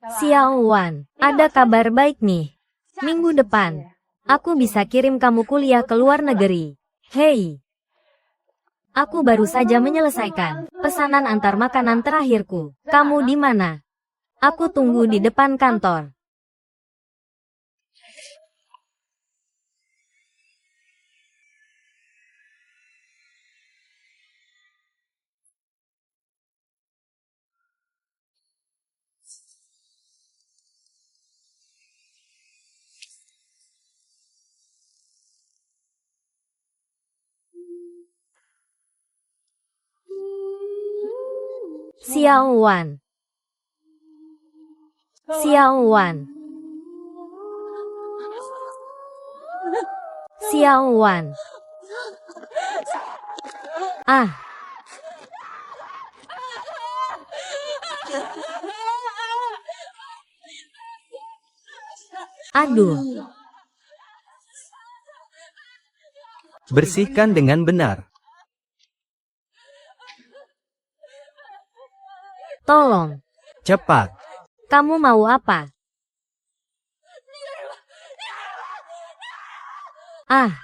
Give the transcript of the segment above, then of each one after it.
Xiao Wan, ada kabar baik nih. Minggu depan, aku bisa kirim kamu kuliah ke luar negeri. Hei, aku baru saja menyelesaikan pesanan antar makanan terakhirku. Kamu di mana? Aku tunggu di depan kantor. Xiao Wan. Xiao Wan. Xiao Wan. Ah. Aduh. Bersihkan dengan benar. Tolong. Cepat. Kamu mau apa? Ah.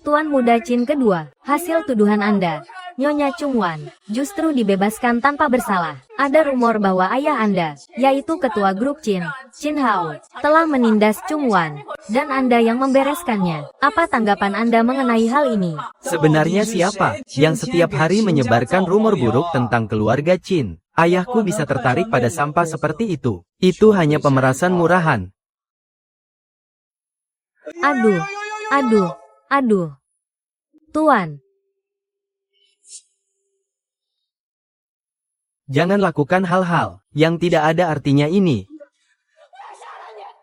Tuan Muda Qin kedua, hasil tuduhan Anda, Nyonya Chungwan, justru dibebaskan tanpa bersalah. Ada rumor bahwa ayah Anda, yaitu ketua grup Qin, Qin Hao, telah menindas Chungwan, dan Anda yang membereskannya. Apa tanggapan Anda mengenai hal ini? Sebenarnya siapa yang setiap hari menyebarkan rumor buruk tentang keluarga Qin? Ayahku bisa tertarik pada sampah seperti itu. Itu hanya pemerasan murahan. Aduh, aduh, aduh. Tuan. Jangan lakukan hal-hal yang tidak ada artinya ini.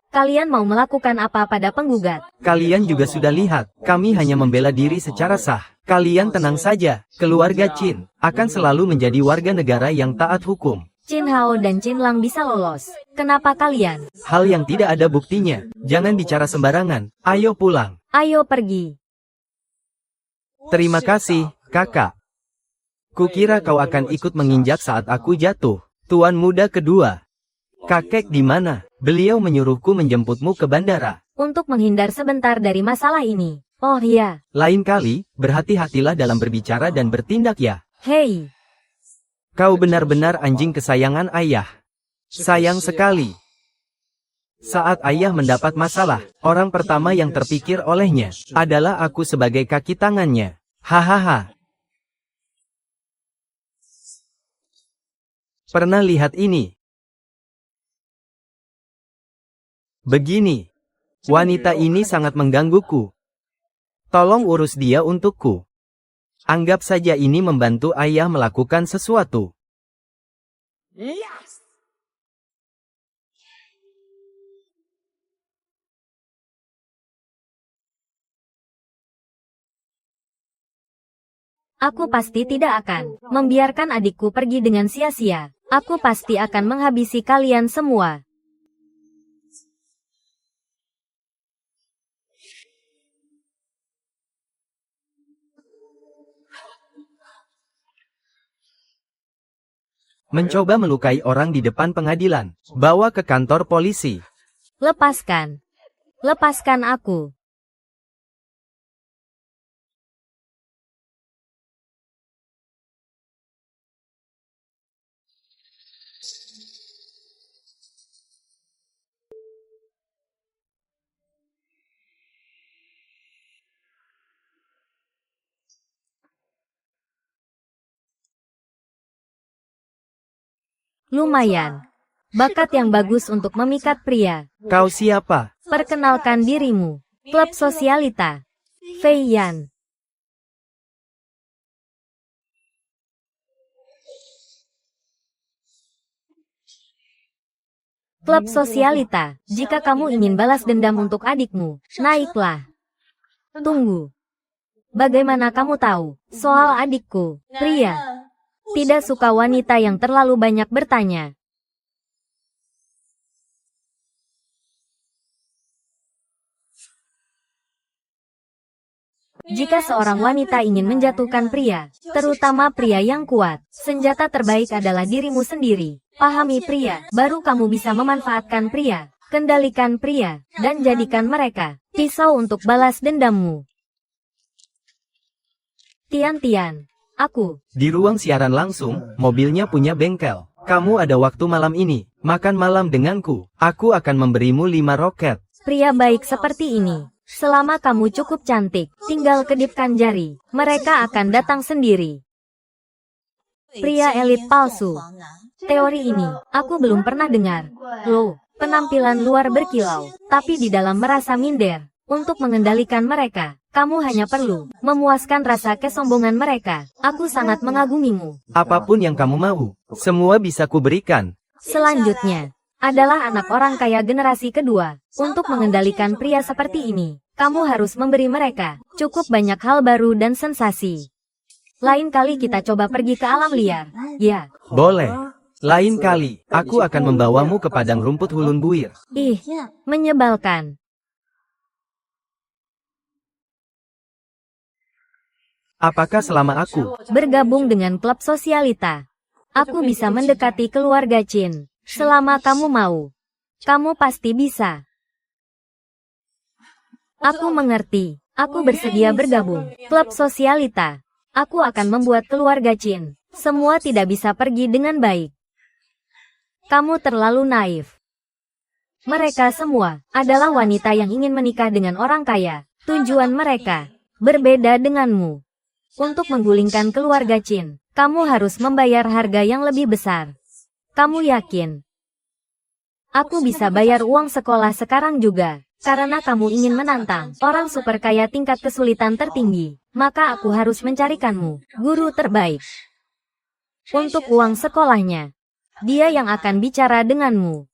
Kalian mau melakukan apa pada penggugat? Kalian juga sudah lihat, kami hanya membela diri secara sah. Kalian tenang saja, keluarga Qin akan selalu menjadi warga negara yang taat hukum. Qin Hao dan Qin Lang bisa lolos. Kenapa kalian? Hal yang tidak ada buktinya. Jangan bicara sembarangan. Ayo pulang. Ayo pergi. Terima kasih, kakak. Kukira kau akan ikut menginjak saat aku jatuh. Tuan Muda kedua. Kakek di mana? Beliau menyuruhku menjemputmu ke bandara. Untuk menghindar sebentar dari masalah ini. Oh iya. Lain kali, berhati-hatilah dalam berbicara dan bertindak ya. Hei. Kau benar-benar anjing kesayangan ayah. Sayang sekali. Saat ayah mendapat masalah, orang pertama yang terpikir olehnya adalah aku sebagai kaki tangannya. Hahaha. Pernah lihat ini? Begini. Wanita ini sangat menggangguku. Tolong urus dia untukku. Anggap saja ini membantu ayah melakukan sesuatu. Aku pasti tidak akan membiarkan adikku pergi dengan sia-sia. Aku pasti akan menghabisi kalian semua. Mencoba melukai orang di depan pengadilan. Bawa ke kantor polisi. Lepaskan. Lepaskan aku. Lumayan. Bakat yang bagus untuk memikat pria. Kau siapa? Perkenalkan dirimu. Klub Sosialita. Fei Yan. Klub Sosialita. Jika kamu ingin balas dendam untuk adikmu, naiklah. Tunggu. Bagaimana kamu tahu soal adikku, pria? Tidak suka wanita yang terlalu banyak bertanya. Jika seorang wanita ingin menjatuhkan pria, terutama pria yang kuat, senjata terbaik adalah dirimu sendiri. Pahami pria, baru kamu bisa memanfaatkan pria, kendalikan pria, dan jadikan mereka pisau untuk balas dendammu. Tian-Tian, aku. Di ruang siaran langsung, mobilnya punya bengkel. Kamu ada waktu malam ini, makan malam denganku. Aku akan memberimu 5 roket. Pria baik seperti ini. Selama kamu cukup cantik, tinggal kedipkan jari, mereka akan datang sendiri. Pria elit palsu. Teori ini, aku belum pernah dengar. Loh, penampilan luar berkilau, tapi di dalam merasa minder. Untuk mengendalikan mereka, kamu hanya perlu memuaskan rasa kesombongan mereka. Aku sangat mengagumimu. Apapun yang kamu mau, semua bisa kuberikan. Selanjutnya, adalah anak orang kaya generasi kedua. Untuk mengendalikan pria seperti ini, kamu harus memberi mereka cukup banyak hal baru dan sensasi. Lain kali kita coba pergi ke alam liar. Ya. Boleh. Lain kali, aku akan membawamu ke padang rumput Hulun Buir. Ih, menyebalkan. Apakah selama aku bergabung dengan klub sosialita, aku bisa mendekati keluarga Chin? Selama kamu mau, kamu pasti bisa. Aku mengerti. Aku bersedia bergabung. Klub sosialita. Aku akan membuat keluarga Chin semua tidak bisa pergi dengan baik. Kamu terlalu naif. Mereka semua adalah wanita yang ingin menikah dengan orang kaya. Tujuan mereka berbeda denganmu. Untuk menggulingkan keluarga Chin, kamu harus membayar harga yang lebih besar. Kamu yakin? Aku bisa bayar uang sekolah sekarang juga. Karena kamu ingin menantang orang super kaya tingkat kesulitan tertinggi, maka aku harus mencarikanmu guru terbaik. Untuk uang sekolahnya, dia yang akan bicara denganmu.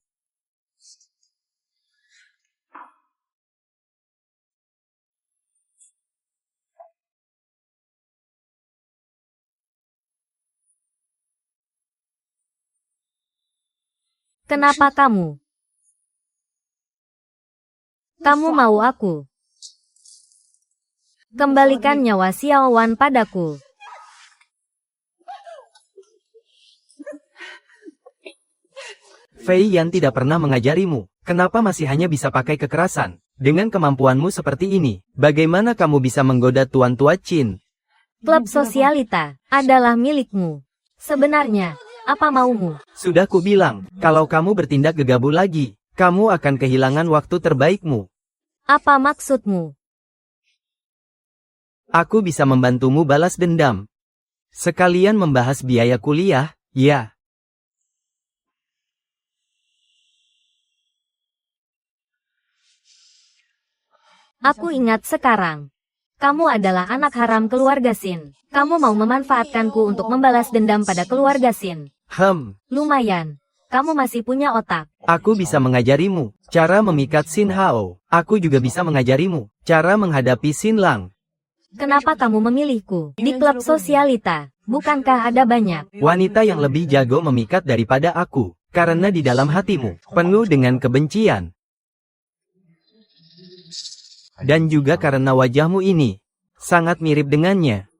Kenapa kamu? Kamu mau aku? Kembalikan nyawa Xiao Wan padaku. Fei Yan tidak pernah mengajarimu? Kenapa masih hanya bisa pakai kekerasan? Dengan kemampuanmu seperti ini, bagaimana kamu bisa menggoda Tuan Tua Chin? Klub sosialita adalah milikmu. Sebenarnya, apa maumu? Sudah kubilang, kalau kamu bertindak gegabah lagi, kamu akan kehilangan waktu terbaikmu. Apa maksudmu? Aku bisa membantumu balas dendam. Sekalian membahas biaya kuliah, ya. Aku ingat sekarang. Kamu adalah anak haram keluarga Sin. Kamu mau memanfaatkanku untuk membalas dendam pada keluarga Sin. Lumayan. Kamu masih punya otak. Aku bisa mengajarimu cara memikat Xin Hao. Aku juga bisa mengajarimu cara menghadapi Xin Lang. Kenapa kamu memilihku? Di klub sosialita, bukankah ada banyak wanita yang lebih jago memikat daripada aku? Karena di dalam hatimu penuh dengan kebencian. Dan juga karena wajahmu ini sangat mirip dengannya.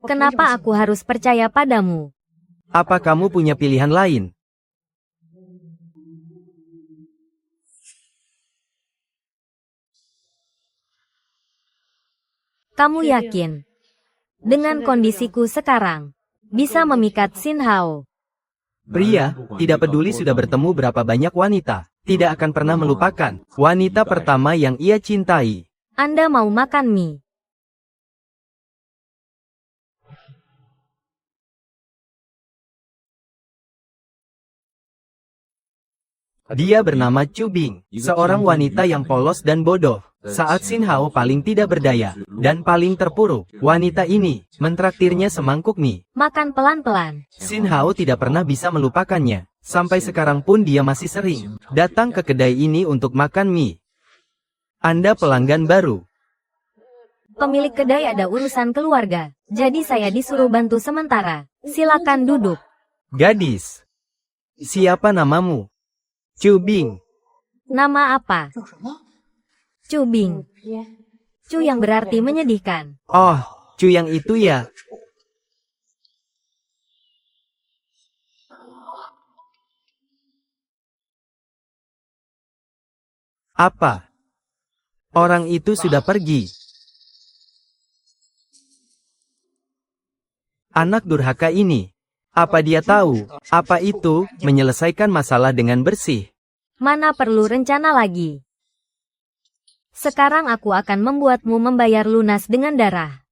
Kenapa aku harus percaya padamu? Apa kamu punya pilihan lain? Kamu yakin? Dengan kondisiku sekarang, bisa memikat Xin Hao? Pria, tidak peduli sudah bertemu berapa banyak wanita, tidak akan pernah melupakan wanita pertama yang ia cintai. Anda mau makan mie? Dia bernama Chu Bing, seorang wanita yang polos dan bodoh. Saat Xin Hao paling tidak berdaya dan paling terpuruk, wanita ini mentraktirnya semangkuk mie. Makan pelan-pelan. Xin Hao tidak pernah bisa melupakannya. Sampai sekarang pun dia masih sering datang ke kedai ini untuk makan mie. Anda pelanggan baru. Pemilik kedai ada urusan keluarga, jadi saya disuruh bantu sementara. Silakan duduk. Gadis, siapa namamu? Chu Bing. Nama apa? Cubing. Cu yang berarti menyedihkan. Oh, Cu yang itu ya. Apa? Orang itu sudah pergi. Anak durhaka ini. Apa dia tahu? Apa itu menyelesaikan masalah dengan bersih? Mana perlu rencana lagi. Sekarang aku akan membuatmu membayar lunas dengan darah.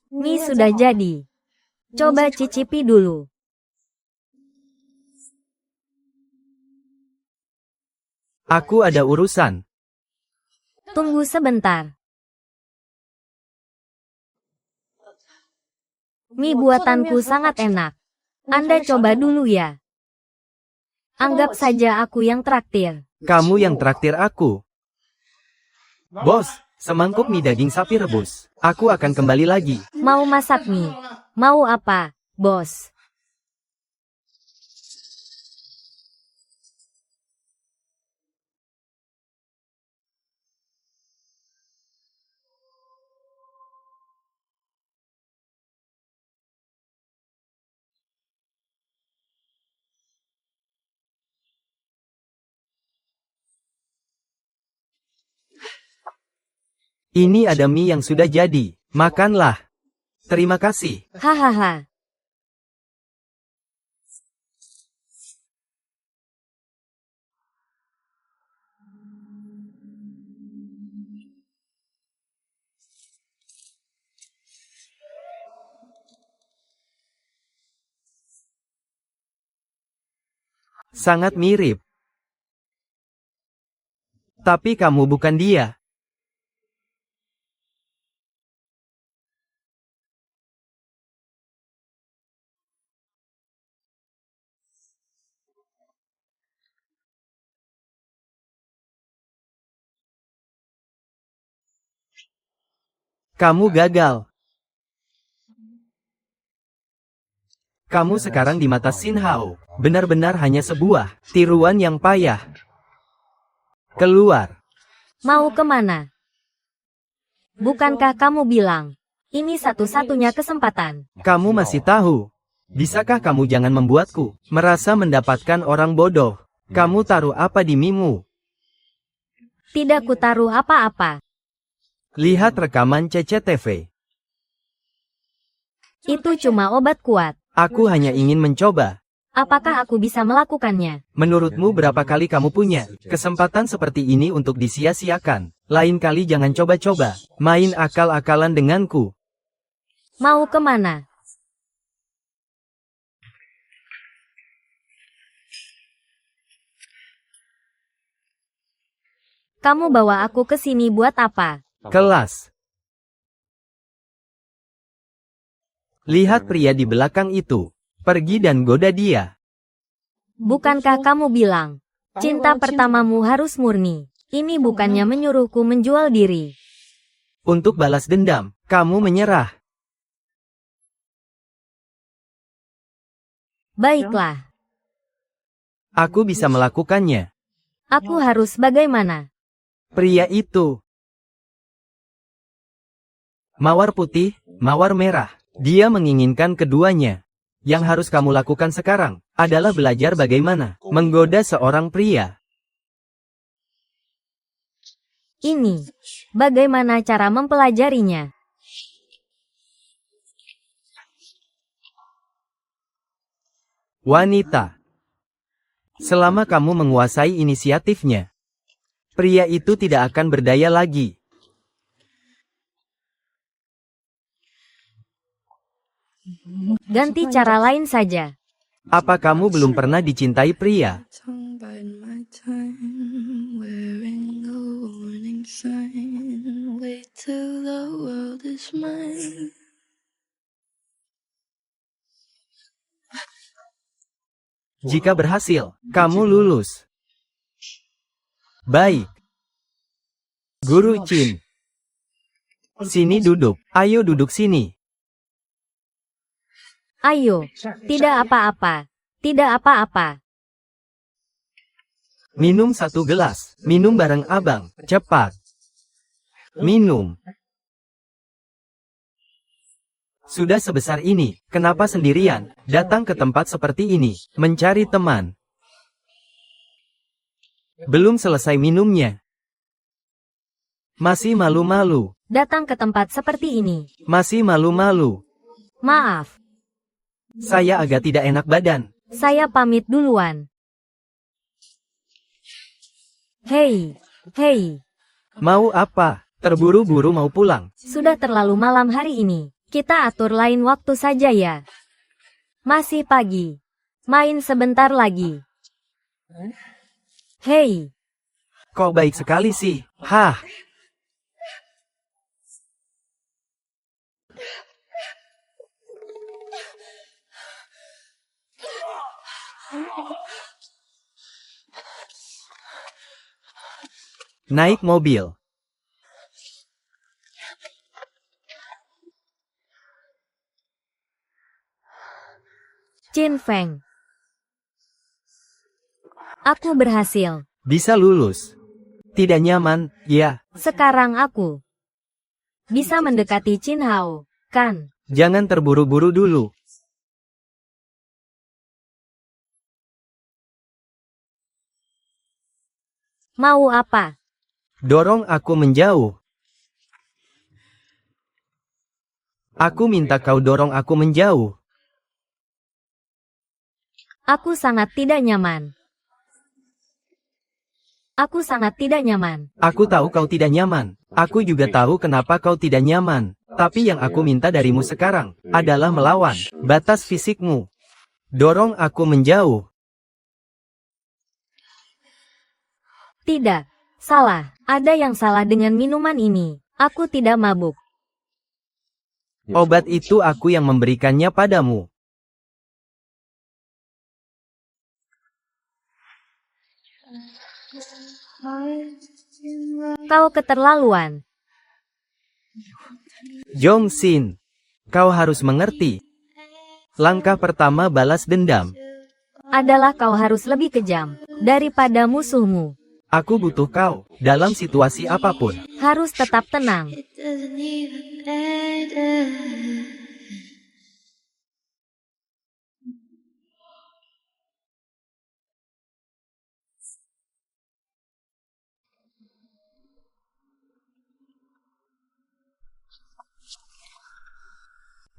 Mie sudah jadi. Coba cicipi dulu. Aku ada urusan. Tunggu sebentar. Mie buatanku sangat enak. Anda coba dulu ya. Anggap saja aku yang traktir. Kamu yang traktir aku. Bos, semangkuk mie daging sapi rebus. Aku akan kembali lagi. Mau masak mie? Mau apa, bos? Ini ada mie yang sudah jadi. Makanlah. Terima kasih. Hahaha. Sangat mirip. Tapi kamu bukan dia. Kamu gagal. Kamu sekarang di mata Xin Hao. Benar-benar hanya sebuah tiruan yang payah. Keluar. Mau kemana? Bukankah kamu bilang, ini satu-satunya kesempatan? Kamu masih tahu. Bisakah kamu jangan membuatku merasa mendapatkan orang bodoh? Kamu taruh apa di mie-mu? Tidak kutaruh apa-apa. Lihat rekaman CCTV. Itu cuma obat kuat. Aku hanya ingin mencoba. Apakah aku bisa melakukannya? Menurutmu berapa kali kamu punya kesempatan seperti ini untuk disia-siakan? Lain kali jangan coba-coba main akal-akalan denganku. Mau kemana? Kamu bawa aku ke sini buat apa? Kelas. Lihat pria di belakang itu. Pergi dan goda dia. Bukankah kamu bilang, cinta pertamamu harus murni? Ini bukannya menyuruhku menjual diri. Untuk balas dendam, kamu menyerah. Baiklah, Aku bisa melakukannya. aku harus bagaimana? Pria itu. Mawar putih, mawar merah. Dia menginginkan keduanya. Yang harus kamu lakukan sekarang adalah belajar bagaimana menggoda seorang pria. Ini, bagaimana cara mempelajarinya? Wanita. Selama kamu menguasai inisiatifnya, pria itu tidak akan berdaya lagi. Ganti cara lain saja. Apa kamu belum pernah dicintai pria? Jika berhasil, kamu lulus. Baik. Guru Chin. Sini duduk. Ayo duduk sini. Ayo, tidak apa-apa. Tidak apa-apa. Minum 1 gelas. Minum bareng abang. Cepat. Minum. Sudah sebesar ini, kenapa sendirian, datang ke tempat seperti ini, mencari teman. Belum selesai minumnya. Masih malu-malu. Datang ke tempat seperti ini. Masih malu-malu. Maaf, Saya agak tidak enak badan. saya pamit duluan. Hei, hei, Mau apa? Terburu-buru mau pulang. sudah terlalu malam hari ini. Kita atur lain waktu saja ya. Masih pagi. Main sebentar lagi. Hei, Kok baik sekali sih? Hah? Naik mobil. Chin Feng. Aku berhasil. Bisa lulus. Tidak nyaman, ya. Sekarang aku bisa mendekati Chin Hao, kan? Jangan terburu-buru dulu. Mau apa? Dorong aku menjauh. Aku minta kau dorong aku menjauh. Aku sangat tidak nyaman. Aku sangat tidak nyaman. Aku tahu kau tidak nyaman. Aku juga tahu kenapa kau tidak nyaman. Tapi yang aku minta darimu sekarang adalah melawan batas fisikmu. Dorong aku menjauh. Tidak. Salah. Ada yang salah dengan minuman ini. Aku tidak mabuk. Obat itu aku yang memberikannya padamu. Kau keterlaluan. Jong Sin, kau harus mengerti. Langkah pertama balas dendam. Adalah kau harus lebih kejam daripada musuhmu. Aku butuh kau dalam situasi apapun. Harus tetap tenang. It doesn't even matter.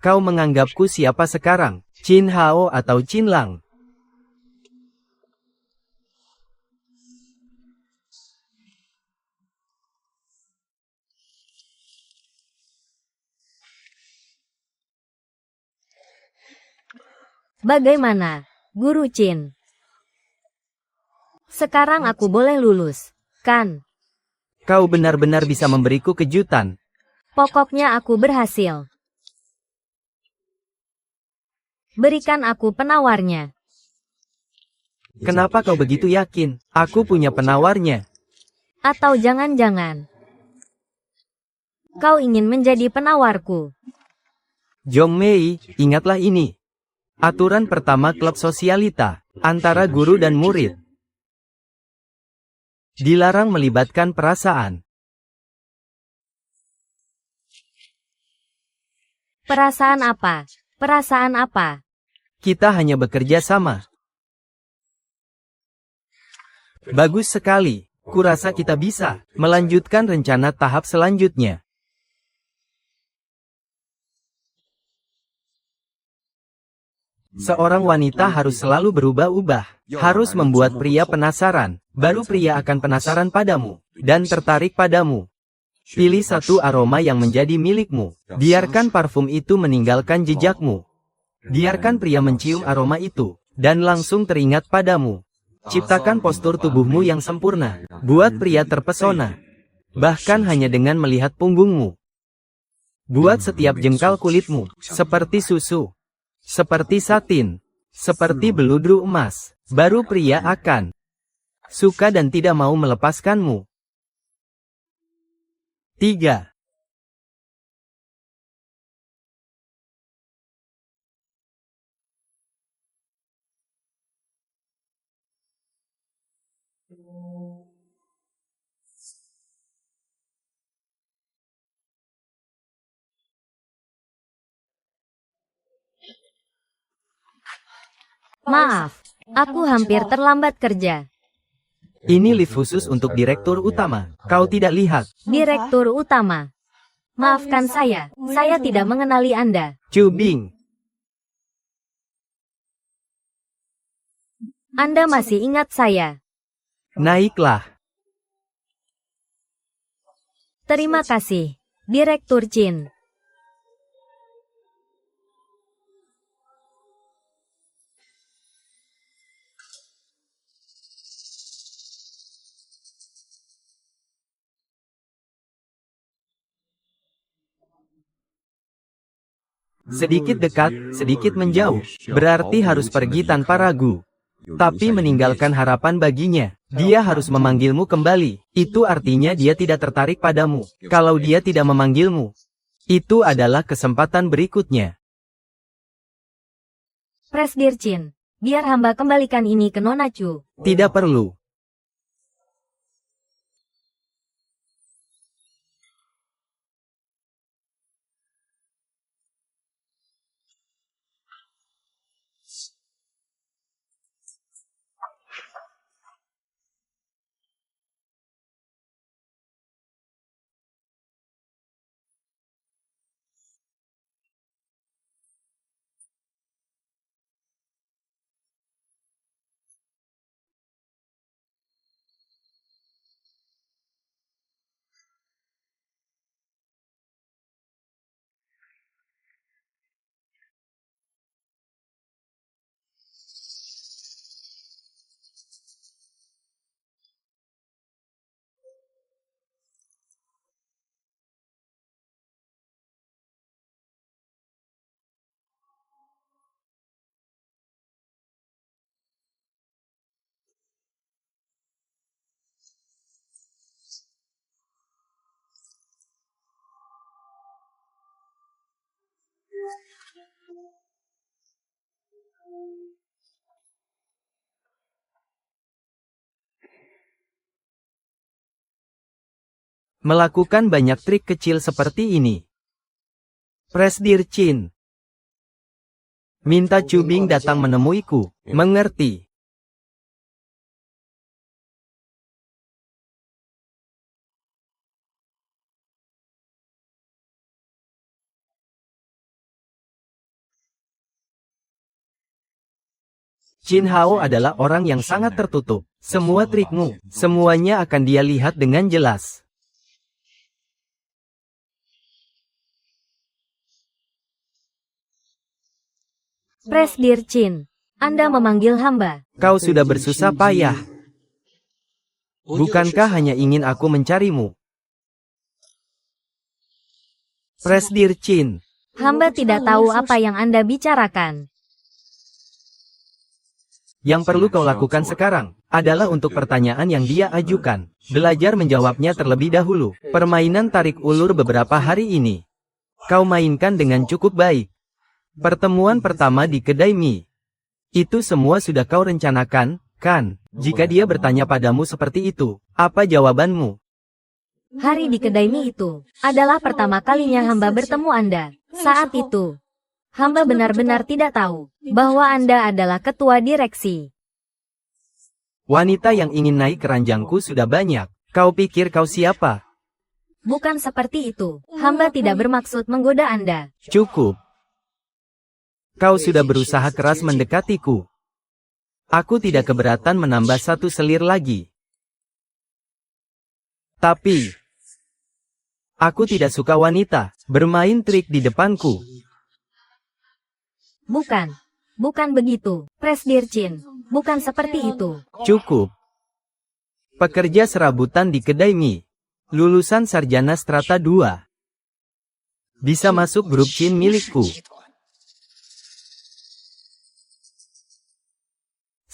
Kau menganggapku siapa sekarang? Chin Hao atau Chin Lang? Bagaimana, Guru Chin? Sekarang aku boleh lulus, kan? Kau benar-benar bisa memberiku kejutan. Pokoknya aku berhasil. Berikan aku penawarnya. Kenapa kau begitu yakin? Aku punya penawarnya. Atau jangan-jangan kau ingin menjadi penawarku. Jong Mei, ingatlah ini. Aturan pertama klub sosialita, antara guru dan murid. Dilarang melibatkan perasaan. Perasaan apa? Perasaan apa? Kita hanya bekerja sama. Bagus sekali. Kurasa kita bisa melanjutkan rencana tahap selanjutnya. Seorang wanita harus selalu berubah-ubah. Harus membuat pria penasaran. Baru pria akan penasaran padamu. Dan tertarik padamu. Pilih satu aroma yang menjadi milikmu. Biarkan parfum itu meninggalkan jejakmu. Biarkan pria mencium aroma itu. Dan langsung teringat padamu. Ciptakan postur tubuhmu yang sempurna. Buat pria terpesona. Bahkan hanya dengan melihat punggungmu. Buat setiap jengkal kulitmu. Seperti susu. Seperti satin. Seperti beludru emas. Baru pria akan suka dan tidak mau melepaskanmu. 3. Maaf, aku hampir terlambat kerja. Ini lift khusus untuk direktur utama. Kau tidak lihat? Direktur utama. Maafkan saya tidak mengenali Anda. Chu Bing. Anda masih ingat saya. Naiklah. Terima kasih, Direktur Chin. Sedikit dekat, sedikit menjauh. Berarti harus pergi tanpa ragu. Tapi meninggalkan harapan baginya. Dia harus memanggilmu kembali. Itu artinya dia tidak tertarik padamu. Kalau dia tidak memanggilmu, itu adalah kesempatan berikutnya. Presdir Chin, biar hamba kembalikan ini ke Nona Chu. Tidak perlu. Melakukan banyak trik kecil seperti ini. Presdir Chin. Minta Chu Bing datang menemuiku. Mengerti? Chin Hao adalah orang yang sangat tertutup. Semua trikmu, semuanya akan dia lihat dengan jelas. Presdir Chin, Anda memanggil hamba. Kau sudah bersusah payah. Bukankah hanya ingin aku mencarimu? Presdir Chin. Hamba tidak tahu apa yang Anda bicarakan. Yang perlu kau lakukan sekarang adalah untuk pertanyaan yang dia ajukan. Belajar menjawabnya terlebih dahulu. Permainan tarik ulur beberapa hari ini kau mainkan dengan cukup baik. Pertemuan pertama di kedai mie. Itu semua sudah kau rencanakan, kan? Jika dia bertanya padamu seperti itu, apa jawabanmu? Hari di kedai mie itu adalah pertama kalinya hamba bertemu Anda. Saat itu, hamba benar-benar tidak tahu bahwa Anda adalah ketua direksi. Wanita yang ingin naik keranjangku sudah banyak. Kau pikir kau siapa? Bukan seperti itu. Hamba tidak bermaksud menggoda Anda. Cukup. Kau sudah berusaha keras mendekatiku. Aku tidak keberatan menambah satu selir lagi. Tapi, aku tidak suka wanita bermain trik di depanku. Bukan begitu, Presdir Chin. Bukan seperti itu. Cukup. Pekerja serabutan di kedai mie. Lulusan sarjana strata 2. Bisa masuk grup Chin milikku.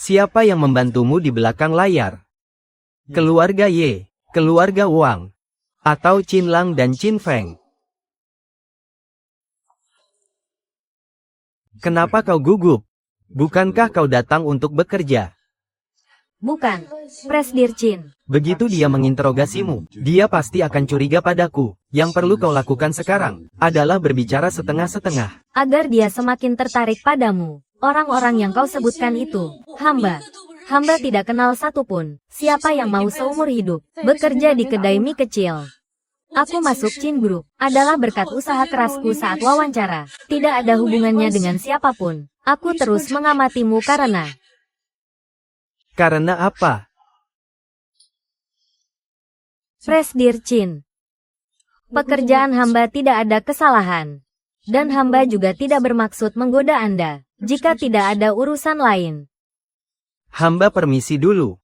Siapa yang membantumu di belakang layar? Keluarga Ye, keluarga Wang, atau Chin Lang dan Chin Feng? Kenapa kau gugup? Bukankah kau datang untuk bekerja? Bukan, Presdir Chin. Begitu dia menginterogasimu, dia pasti akan curiga padaku. Yang perlu kau lakukan sekarang adalah berbicara setengah-setengah. Agar dia semakin tertarik padamu. Orang-orang yang kau sebutkan itu, hamba. Hamba tidak kenal satupun. Siapa yang mau seumur hidup bekerja di kedai mie kecil? Aku masuk Chin Group adalah berkat usaha kerasku saat wawancara. Tidak ada hubungannya dengan siapapun. Aku terus mengamatimu karena... Karena apa? Presdir Chin. Pekerjaan hamba tidak ada kesalahan. Dan hamba juga tidak bermaksud menggoda Anda. Jika tidak ada urusan lain. Hamba permisi dulu.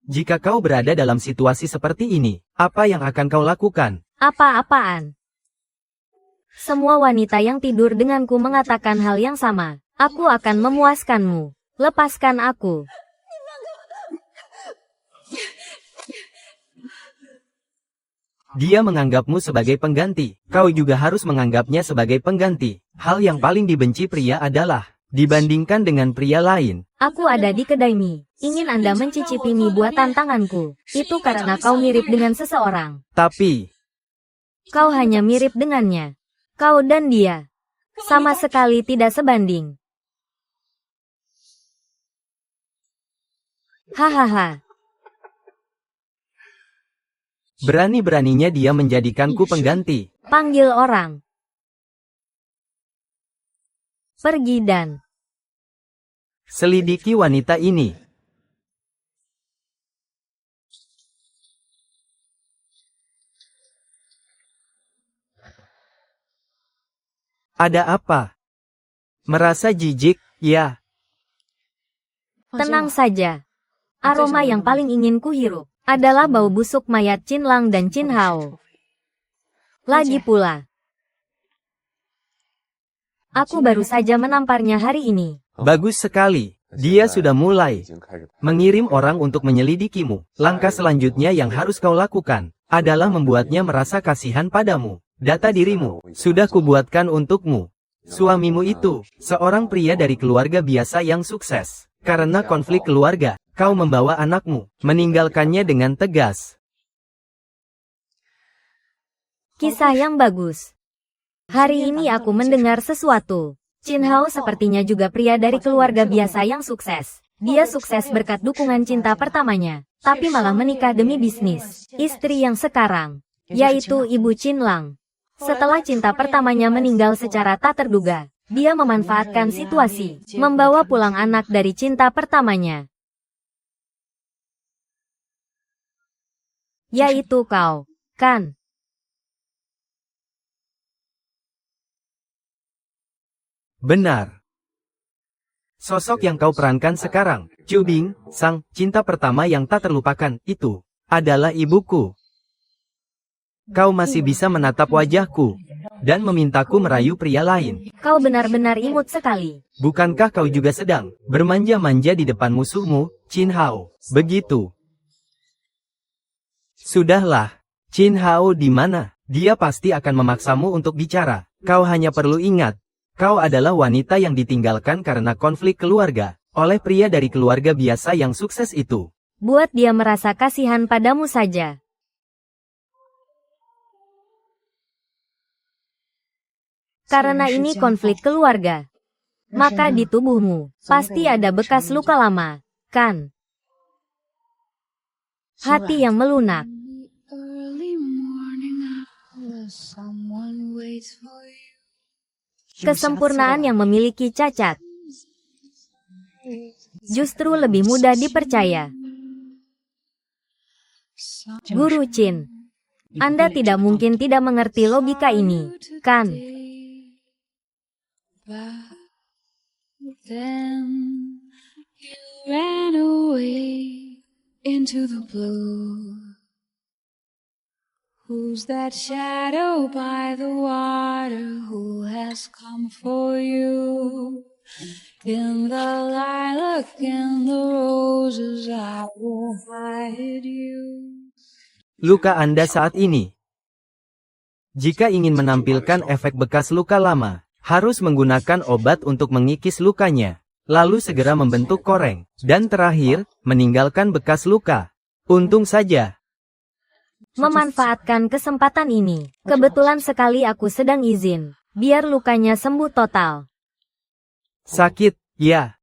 Jika kau berada dalam situasi seperti ini, apa yang akan kau lakukan? Apa-apaan? Semua wanita yang tidur denganku mengatakan hal yang sama. Aku akan memuaskanmu. Lepaskan aku. Dia menganggapmu sebagai pengganti. Kau juga harus menganggapnya sebagai pengganti. Hal yang paling dibenci pria adalah dibandingkan dengan pria lain. Aku ada di kedai mie. Ingin Anda mencicipi mie buatan tanganku. Itu karena kau mirip dengan seseorang. Tapi, Kau hanya mirip dengannya. Kau dan dia sama sekali tidak sebanding. Hahaha. berani-beraninya dia menjadikanku pengganti. Panggil orang. Pergi dan Selidiki wanita ini. Ada apa? Merasa jijik, ya? tenang saja. Aroma yang paling ingin kuhirup adalah bau busuk mayat Chin Lang dan Chin Hao. Lagi pula, aku baru saja menamparnya hari ini. Bagus sekali. Dia sudah mulai mengirim orang untuk menyelidikimu. Langkah selanjutnya yang harus kau lakukan adalah membuatnya merasa kasihan padamu. Data dirimu sudah kubuatkan untukmu. Suamimu itu seorang pria dari keluarga biasa yang sukses. Karena konflik keluarga, kau membawa anakmu, meninggalkannya dengan tegas. Kisah yang bagus. Hari ini aku mendengar sesuatu. Chin Hao sepertinya juga pria dari keluarga biasa yang sukses. Dia sukses berkat dukungan cinta pertamanya, tapi malah menikah demi bisnis. Istri yang sekarang, yaitu Ibu Chin Lang. Setelah cinta pertamanya meninggal secara tak terduga, dia memanfaatkan situasi, membawa pulang anak dari cinta pertamanya. Yaitu kau, kan? Benar. Sosok yang kau perankan sekarang, Chu Bing, sang cinta pertama yang tak terlupakan, itu adalah ibuku. Kau masih bisa menatap wajahku dan memintaku merayu pria lain. Kau benar-benar imut sekali. Bukankah kau juga sedang bermanja-manja di depan musuhmu, Chin Hao? Begitu. Sudahlah. Chin Hao di mana? Dia pasti akan memaksamu untuk bicara. Kau hanya perlu ingat, kau adalah wanita yang ditinggalkan karena konflik keluarga oleh pria dari keluarga biasa yang sukses itu. Buat dia merasa kasihan padamu saja. Karena ini konflik keluarga. Maka di tubuhmu pasti ada bekas luka lama, kan? Hati yang melunak. Kesempurnaan yang memiliki cacat justru lebih mudah dipercaya. Guru Chin, Anda tidak mungkin tidak mengerti logika ini, kan? Then you ran away into the blue. Who's that shadow by the water? Who has come for you? In the lilac and the roses, I will hide you. Luka Anda saat ini Jika ingin menampilkan efek bekas luka lama, harus menggunakan obat untuk mengikis lukanya. Lalu segera membentuk koreng. Dan terakhir, meninggalkan bekas luka. Untung saja. Memanfaatkan kesempatan ini. Kebetulan sekali aku sedang izin. Biar lukanya sembuh total. Sakit, ya.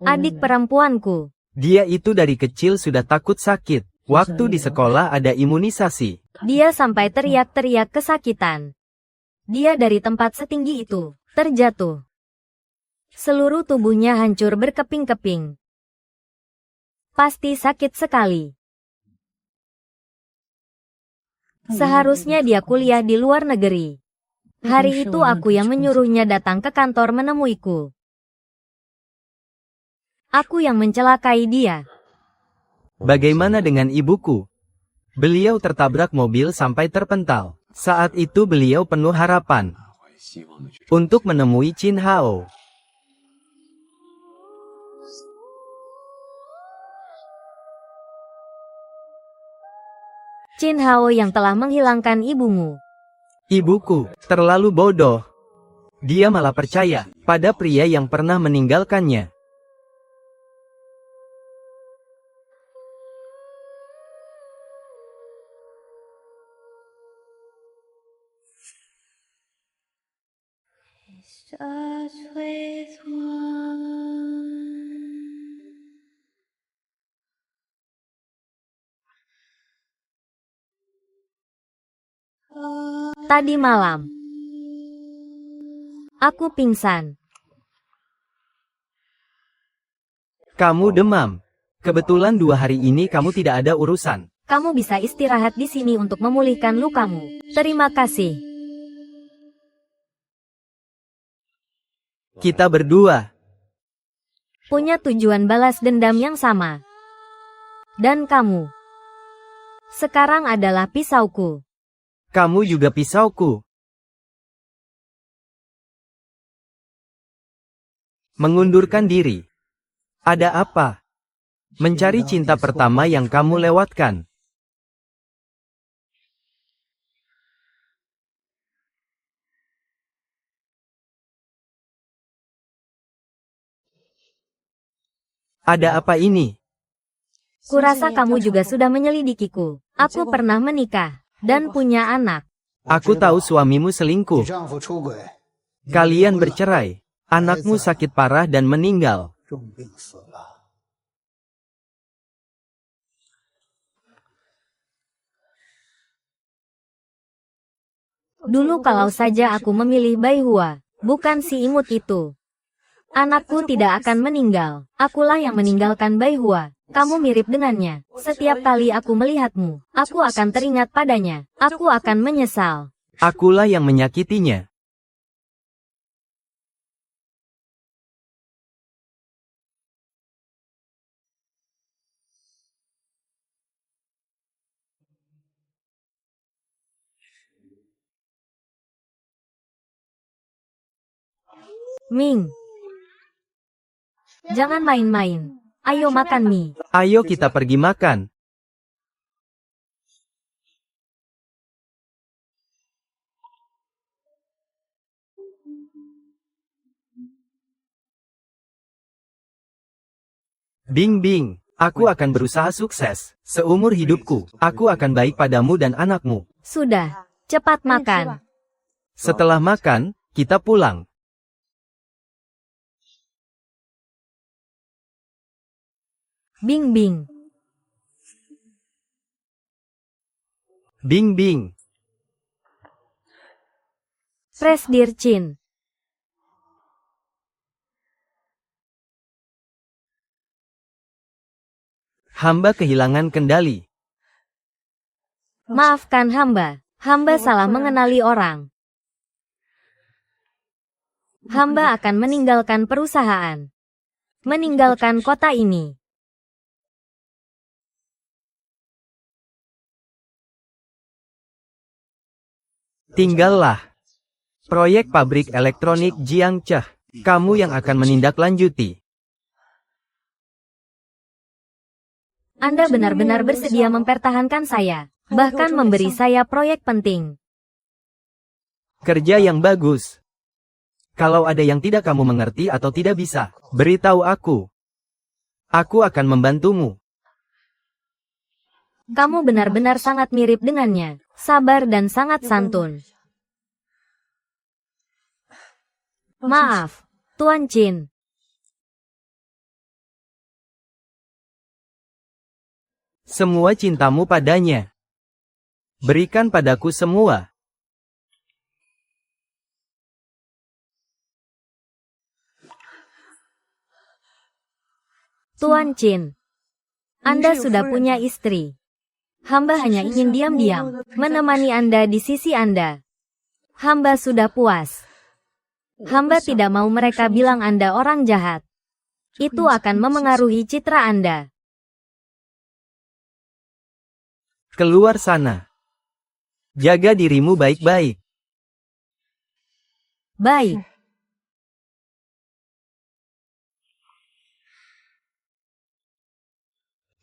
Adik perempuanku. Dia itu dari kecil sudah takut sakit. Waktu di sekolah ada imunisasi. Dia sampai teriak-teriak kesakitan. Dia dari tempat setinggi itu, terjatuh. Seluruh tubuhnya hancur berkeping-keping. Pasti sakit sekali. Seharusnya dia kuliah di luar negeri. Hari itu aku yang menyuruhnya datang ke kantor menemuiku. Aku yang mencelakai dia. Bagaimana dengan ibuku? Beliau tertabrak mobil sampai terpental. Saat itu beliau penuh harapan untuk menemui Qin Hao. Qin Hao yang telah menghilangkan ibumu. Ibuku terlalu bodoh. Dia malah percaya pada pria yang pernah meninggalkannya. Starts with one. Tadi malam, aku pingsan. Kamu demam. Kebetulan 2 hari ini kamu tidak ada urusan. Kamu bisa istirahat di sini untuk memulihkan lukamu. Terima kasih. Kita berdua Punya tujuan balas dendam yang sama. Dan kamu sekarang adalah pisauku. Kamu juga pisauku. Mengundurkan diri. Ada apa? Mencari cinta pertama yang kamu lewatkan. Ada apa ini? Kurasa kamu juga sudah menyelidikiku. Aku pernah menikah dan punya anak. Aku tahu suamimu selingkuh. Kalian bercerai. Anakmu sakit parah dan meninggal. Dulu kalau saja aku memilih Bai Hua, bukan si imut itu. Anakku tidak akan meninggal. Akulah yang meninggalkan Bai Hua. Kamu mirip dengannya. Setiap kali aku melihatmu, aku akan teringat padanya. Aku akan menyesal. Akulah yang menyakitinya. Ming, jangan main-main. Ayo makan mie. Ayo kita pergi makan. Bing Bing, aku akan berusaha sukses. Seumur hidupku, aku akan baik padamu dan anakmu. Sudah, cepat makan. Setelah makan, kita pulang. Bing Bing. Bing Bing. Presdir Qin. Hamba kehilangan kendali. Maafkan hamba. Hamba salah mengenali orang. Hamba akan meninggalkan perusahaan. Meninggalkan kota ini. Tinggallah. Proyek pabrik elektronik Jiangche. Kamu yang akan menindaklanjuti. Anda benar-benar bersedia mempertahankan saya. Bahkan memberi saya proyek penting. Kerja yang bagus. Kalau ada yang tidak kamu mengerti atau tidak bisa, beritahu aku. Aku akan membantumu. Kamu benar-benar sangat mirip dengannya. Sabar dan sangat santun. Maaf, Tuan Qin. Semua cintamu padanya. Berikan padaku semua. Tuan Qin, Anda sudah punya istri. Hamba hanya ingin diam-diam menemani Anda di sisi Anda. Hamba sudah puas. Hamba tidak mau mereka bilang Anda orang jahat. Itu akan memengaruhi citra Anda. Keluar sana. Jaga dirimu baik-baik. Baik.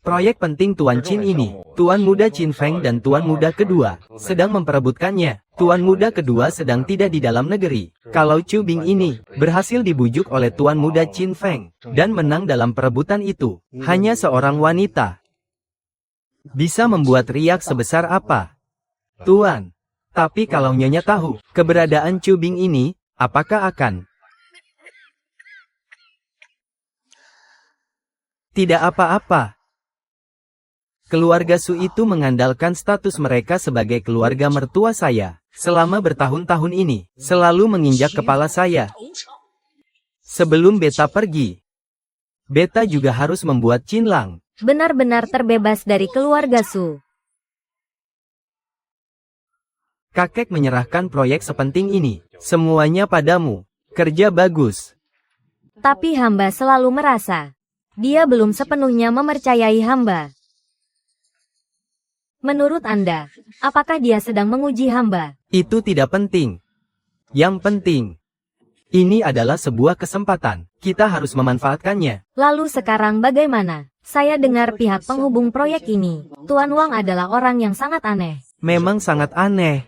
Proyek penting Tuan Qin ini, Tuan Muda Qin Feng dan Tuan Muda kedua, sedang memperebutkannya. Tuan Muda kedua sedang tidak di dalam negeri. Kalau Chu Bing ini, berhasil dibujuk oleh Tuan Muda Qin Feng, dan menang dalam perebutan itu, hanya seorang wanita. Bisa membuat riak sebesar apa? Tuan. Tapi kalau Nyonya tahu, keberadaan Chu Bing ini, apakah akan? Tidak apa-apa. Keluarga Su itu mengandalkan status mereka sebagai keluarga mertua saya. Selama bertahun-tahun ini, selalu menginjak kepala saya. Sebelum Beta pergi, Beta juga harus membuat Qin Lang Benar-benar terbebas dari keluarga Su. Kakek menyerahkan proyek sepenting ini. Semuanya padamu. Kerja bagus. Tapi hamba selalu merasa, dia belum sepenuhnya mempercayai hamba. Menurut Anda, apakah dia sedang menguji hamba? Itu tidak penting. Yang penting, ini adalah sebuah kesempatan. Kita harus memanfaatkannya. Lalu sekarang bagaimana? Saya dengar pihak penghubung proyek ini, Tuan Wang adalah orang yang sangat aneh. Memang sangat aneh.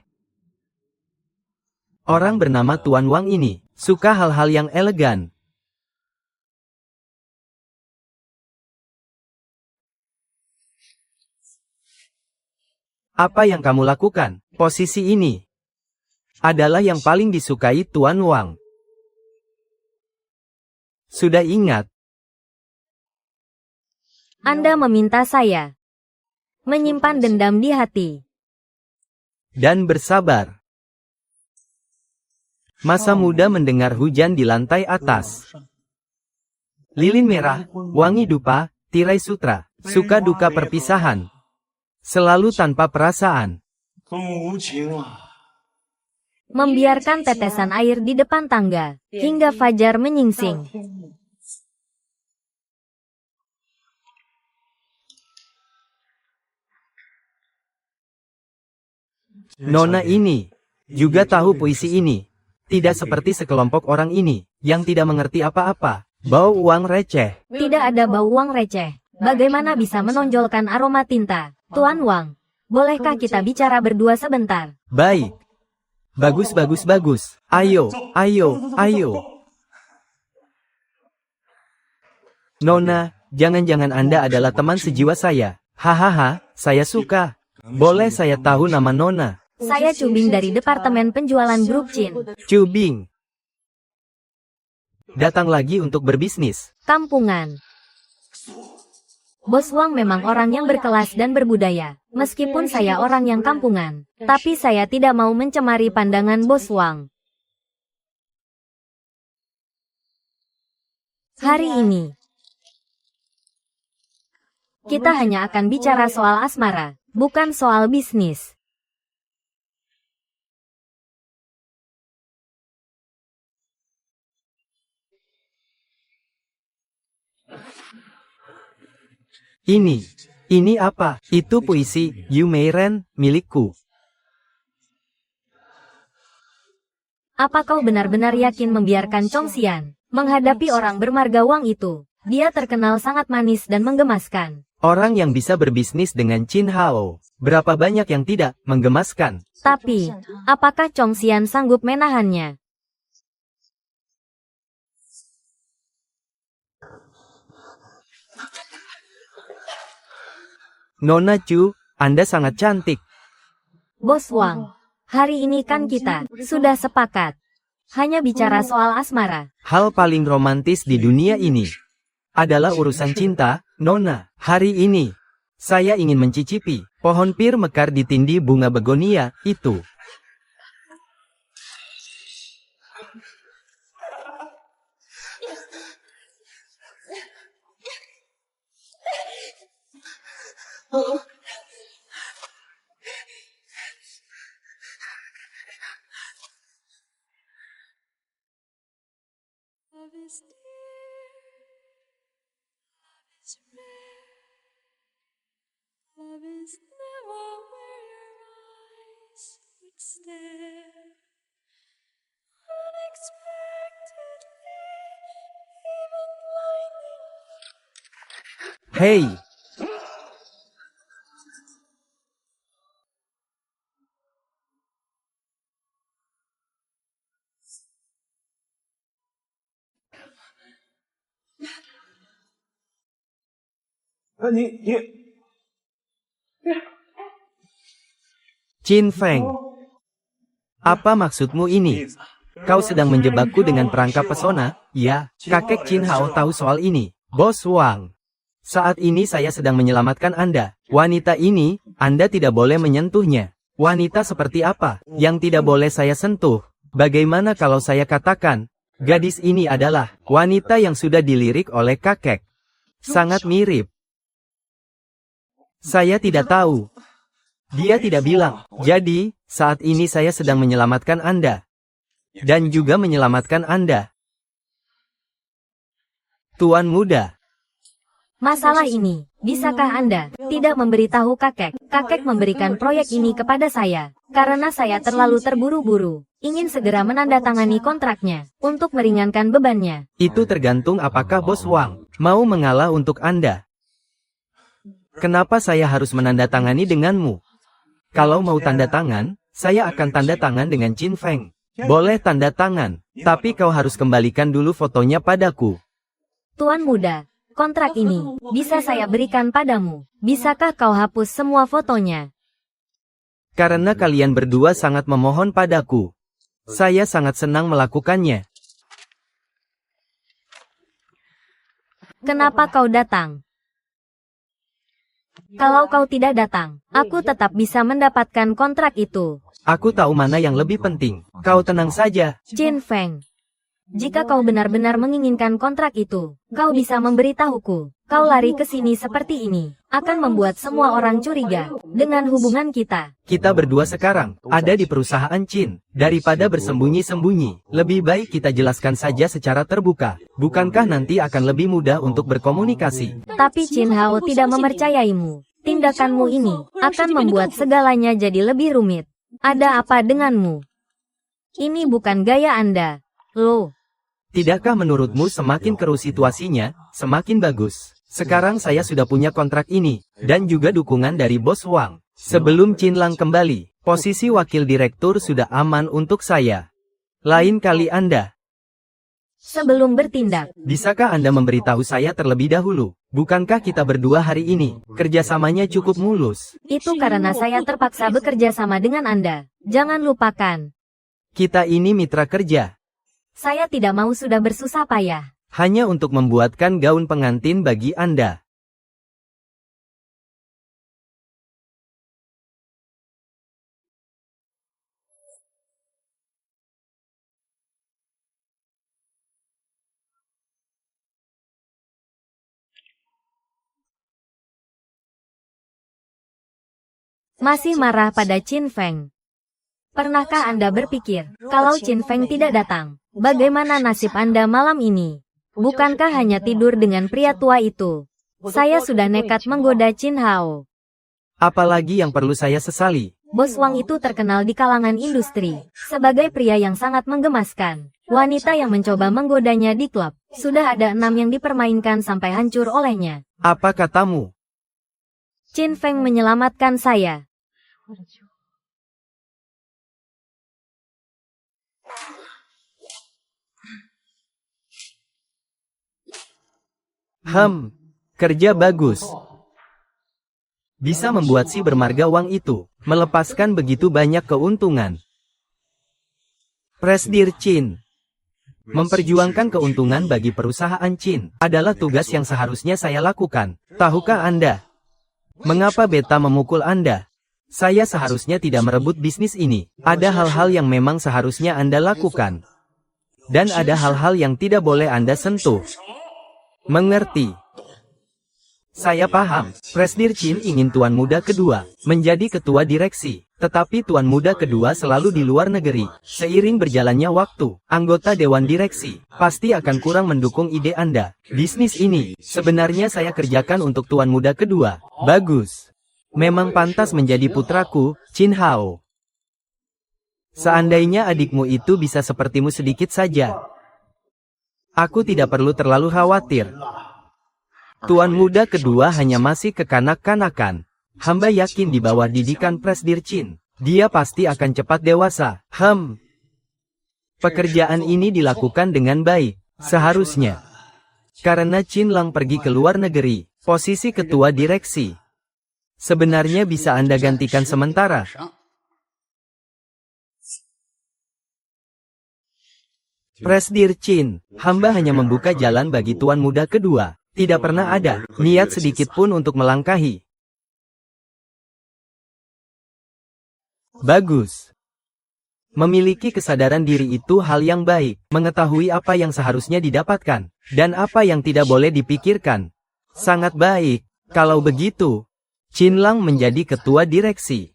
Orang bernama Tuan Wang ini, suka hal-hal yang elegan. Apa yang kamu lakukan? Posisi ini adalah yang paling disukai Tuan Wang. Sudah ingat? Anda meminta saya menyimpan dendam di hati. Dan bersabar. Masa muda mendengar hujan di lantai atas. Lilin merah, wangi dupa, tirai sutra, suka duka perpisahan. Selalu tanpa perasaan. Membiarkan tetesan air di depan tangga, hingga fajar menyingsing. Nona ini juga tahu puisi ini. Tidak seperti sekelompok orang ini, yang tidak mengerti apa-apa. Bau uang receh. Tidak ada bau uang receh. Bagaimana bisa menonjolkan aroma tinta? Tuan Wang, bolehkah kita bicara berdua sebentar? Baik. Bagus, bagus, bagus. Ayo, ayo, ayo. Nona, jangan-jangan Anda adalah teman sejiwa saya. Hahaha, saya suka. Boleh saya tahu nama Nona? Saya Chu Bing dari Departemen Penjualan Grup Qin. Chu Bing. Datang lagi untuk berbisnis. Kampungan. Bos Wang memang orang yang berkelas dan berbudaya. Meskipun saya orang yang kampungan, tapi saya tidak mau mencemari pandangan Bos Wang. Hari ini, kita hanya akan bicara soal asmara, bukan soal bisnis. Ini apa? Itu puisi, Yu Meiren, milikku. Apa kau benar-benar yakin membiarkan Chong Xian menghadapi orang bermarga Wang itu? Dia terkenal sangat manis dan menggemaskan. Orang yang bisa berbisnis dengan Chin Hao, berapa banyak yang tidak, menggemaskan. Tapi, apakah Chong Xian sanggup menahannya? Nona Chu, Anda sangat cantik. Bos Wang, hari ini kan kita sudah sepakat. Hanya bicara soal asmara. Hal paling romantis di dunia ini adalah urusan cinta, Nona. Hari ini, saya ingin mencicipi pohon pir mekar di tindih bunga begonia itu. Love is dear, love is rare, love is never where your eyes would stare. Unexpectedly, even blinding. Hei, Chin Feng. Apa maksudmu ini? Kau sedang menjebakku dengan perangkap pesona? Ya, kakek Chin Hao tahu soal ini. Bos Wang. Saat ini saya sedang menyelamatkan Anda. Wanita ini, Anda tidak boleh menyentuhnya. Wanita seperti apa yang tidak boleh saya sentuh? Bagaimana kalau saya katakan, gadis ini adalah wanita yang sudah dilirik oleh kakek? Sangat mirip. Saya tidak tahu. Dia tidak bilang. Jadi, saat ini saya sedang menyelamatkan Anda. Dan juga menyelamatkan Anda. Tuan muda. Masalah ini, bisakah Anda tidak memberitahu kakek? Kakek memberikan proyek ini kepada saya, karena saya terlalu terburu-buru. Ingin segera menandatangani kontraknya, untuk meringankan bebannya. Itu tergantung apakah Bos Wang mau mengalah untuk Anda. Kenapa saya harus menandatangani denganmu? Kalau mau tanda tangan, saya akan tanda tangan dengan Chin Feng. Boleh tanda tangan, tapi kau harus kembalikan dulu fotonya padaku. Tuan muda, kontrak ini bisa saya berikan padamu. Bisakah kau hapus semua fotonya? Karena kalian berdua sangat memohon padaku. Saya sangat senang melakukannya. Kenapa kau datang? Kalau kau tidak datang, aku tetap bisa mendapatkan kontrak itu. Aku tahu mana yang lebih penting. Kau tenang saja. Chin Feng, jika kau benar-benar menginginkan kontrak itu, kau bisa memberitahuku. Kau lari ke sini seperti ini, akan membuat semua orang curiga dengan hubungan kita. Kita berdua sekarang ada di perusahaan Chin. Daripada bersembunyi-sembunyi, lebih baik kita jelaskan saja secara terbuka. Bukankah nanti akan lebih mudah untuk berkomunikasi? Tapi Chin Hao tidak mempercayaimu. Tindakanmu ini akan membuat segalanya jadi lebih rumit. Ada apa denganmu? Ini bukan gaya Anda, loh. Tidakkah menurutmu semakin keruh situasinya, semakin bagus? Sekarang saya sudah punya kontrak ini, dan juga dukungan dari Bos Wang. Sebelum Chin Lang kembali, posisi wakil direktur sudah aman untuk saya. Lain kali Anda. Sebelum bertindak, Bisakah Anda memberitahu saya terlebih dahulu? Bukankah kita berdua hari ini, kerjasamanya cukup mulus? itu karena saya terpaksa bekerja sama dengan Anda. Jangan lupakan, Kita ini mitra kerja. saya tidak mau sudah bersusah payah. Hanya untuk membuatkan gaun pengantin bagi Anda. Masih marah pada Chin Feng. Pernahkah Anda berpikir, kalau Chin Feng tidak datang, bagaimana nasib Anda malam ini? Bukankah hanya tidur dengan pria tua itu? Saya sudah nekat menggoda Chin Hao. Apalagi yang perlu saya sesali? Bos Wang itu terkenal di kalangan industri, sebagai pria yang sangat menggemaskan. Wanita yang mencoba menggodanya di klub, sudah ada 6 yang dipermainkan sampai hancur olehnya. Apa katamu? Qin Feng menyelamatkan saya. Kerja bagus. Bisa membuat si bermarga uang itu melepaskan begitu banyak keuntungan. Presdir Qin. Memperjuangkan keuntungan bagi perusahaan Qin adalah tugas yang seharusnya saya lakukan. Tahukah Anda? Mengapa beta memukul Anda? Saya seharusnya tidak merebut bisnis ini. Ada hal-hal yang memang seharusnya Anda lakukan. Dan ada hal-hal yang tidak boleh Anda sentuh. Mengerti? Saya paham, Presdir Qin ingin tuan muda kedua menjadi ketua direksi. Tetapi tuan muda kedua selalu di luar negeri. Seiring berjalannya waktu, anggota dewan direksi pasti akan kurang mendukung ide Anda. Bisnis ini, sebenarnya saya kerjakan untuk tuan muda kedua. Bagus. Memang pantas menjadi putraku, Qin Hao. Seandainya adikmu itu bisa sepertimu sedikit saja, aku tidak perlu terlalu khawatir. Tuan muda kedua hanya masih kekanak-kanakan. Hamba yakin di bawah didikan Presdir Qin, dia pasti akan cepat dewasa. Pekerjaan ini dilakukan dengan baik, seharusnya. Karena Qin Lang pergi ke luar negeri, posisi ketua direksi sebenarnya bisa Anda gantikan sementara. Presdir Qin, hamba hanya membuka jalan bagi tuan muda kedua. Tidak pernah ada niat sedikit pun untuk melangkahi. Bagus. Memiliki kesadaran diri itu hal yang baik. Mengetahui apa yang seharusnya didapatkan dan apa yang tidak boleh dipikirkan. Sangat baik. Kalau begitu, Qin Lang menjadi ketua direksi.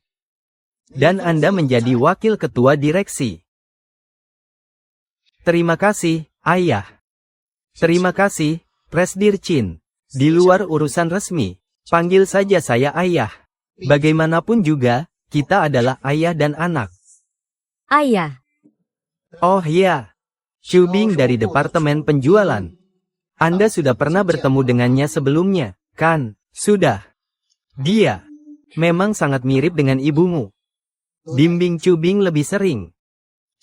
Dan Anda menjadi wakil ketua direksi. Terima kasih, Ayah. Terima kasih, Presdir Qin. Di luar urusan resmi, panggil saja saya Ayah. Bagaimanapun juga, kita adalah ayah dan anak. Ayah. Oh ya, Chu Bing dari Departemen Penjualan. Anda sudah pernah bertemu dengannya sebelumnya, kan? Sudah. Dia memang sangat mirip dengan ibumu. Bimbing Chu Bing lebih sering.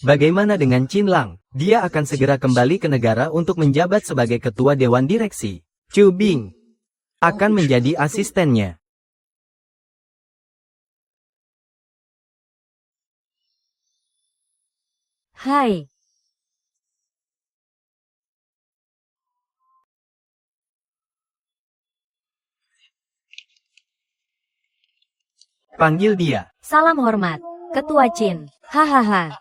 Bagaimana dengan Qin Lang? Dia akan segera kembali ke negara untuk menjabat sebagai ketua dewan direksi. Chu Bing akan menjadi asistennya. Hai. Panggil dia. Salam hormat, Ketua Qin. Hahaha.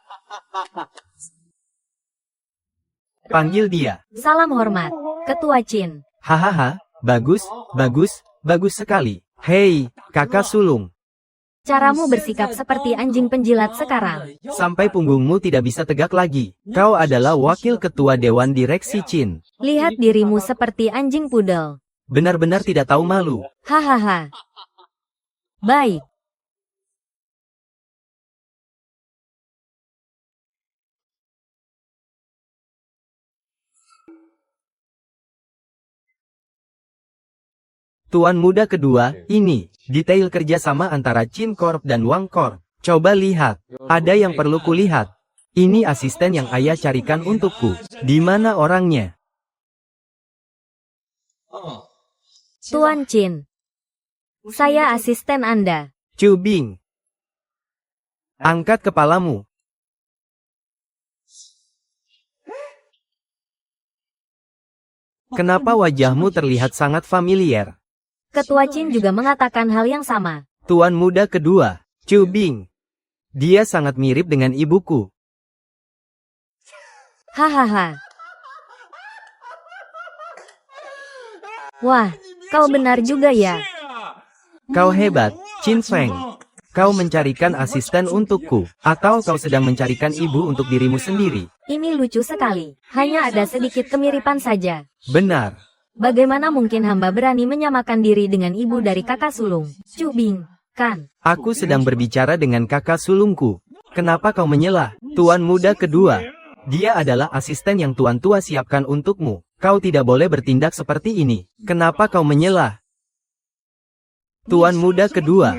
Panggil dia. Salam hormat, Ketua Qin. Hahaha, bagus, bagus, bagus sekali. Hei, kakak sulung. Caramu bersikap seperti anjing penjilat sekarang. Sampai punggungmu tidak bisa tegak lagi. Kau adalah wakil ketua dewan direksi Qin. Lihat dirimu seperti anjing pudel. Benar-benar tidak tahu malu. Hahaha. Baik. Tuan muda kedua, ini, detail kerjasama antara Qin Corp dan Wang Corp. Coba lihat, ada yang perlu kulihat. Ini asisten yang ayah carikan untukku. Di mana orangnya? Tuan Qin. Saya asisten Anda. Chu Bing. Angkat kepalamu. Kenapa wajahmu terlihat sangat familiar? Ketua Qin juga mengatakan hal yang sama. Tuan muda kedua, Chu Bing. Dia sangat mirip dengan ibuku. Hahaha. Wah, kau benar juga ya. Kau hebat, Qin Feng. Kau mencarikan asisten untukku, atau kau sedang mencarikan ibu untuk dirimu sendiri? Ini lucu sekali. Hanya ada sedikit kemiripan saja. Benar. Bagaimana mungkin hamba berani menyamakan diri dengan ibu dari kakak sulung? Chu Bing, kan? Aku sedang berbicara dengan kakak sulungku. Kenapa kau menyela, tuan muda kedua? Dia adalah asisten yang tuan tua siapkan untukmu. Kau tidak boleh bertindak seperti ini. Kenapa kau menyela? Tuan muda kedua.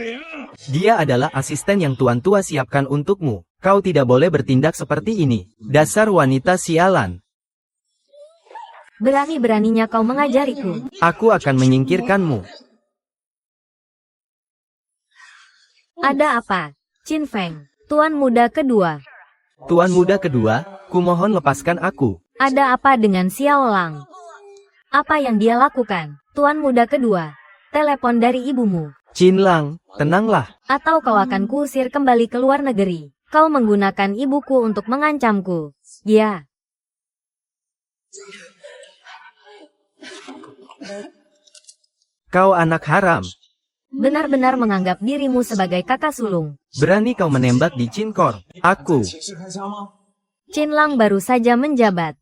Dia adalah asisten yang tuan tua siapkan untukmu. Kau tidak boleh bertindak seperti ini. Dasar wanita sialan. Berani-beraninya kau mengajariku. Aku akan menyingkirkanmu. Ada apa? Qin Feng, tuan muda kedua. Tuan muda kedua, kumohon lepaskan aku. Ada apa dengan Xiao Lang? Apa yang dia lakukan? Tuan muda kedua, telepon dari ibumu. Qin Lang, tenanglah. Atau kau akan kuusir kembali ke luar negeri. Kau menggunakan ibuku untuk mengancamku. Ya. Kau anak haram. Benar-benar menganggap dirimu sebagai kakak sulung. Berani kau menembak di Cinkor. Aku. Qin Lang baru saja menjabat.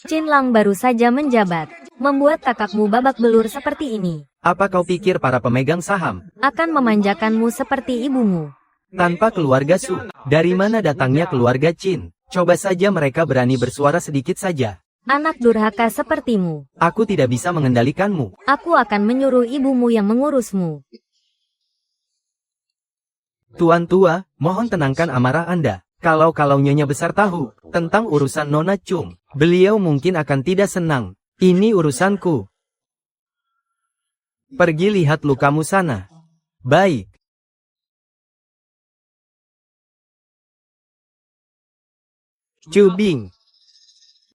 Qin Lang baru saja menjabat, membuat kakakmu babak belur seperti ini. Apa kau pikir para pemegang saham Akan memanjakanmu seperti ibumu. tanpa keluarga Su? Dari mana datangnya keluarga Qin? Coba saja mereka berani bersuara sedikit saja. Anak durhaka sepertimu. Aku tidak bisa mengendalikanmu. Aku akan menyuruh ibumu yang mengurusmu. Tuan tua, mohon tenangkan amarah Anda. Kalau Nyonya besar tahu tentang urusan Nona Chung, beliau mungkin akan tidak senang. Ini urusanku. Pergi lihat lukamu sana. Baik. Chu Bing.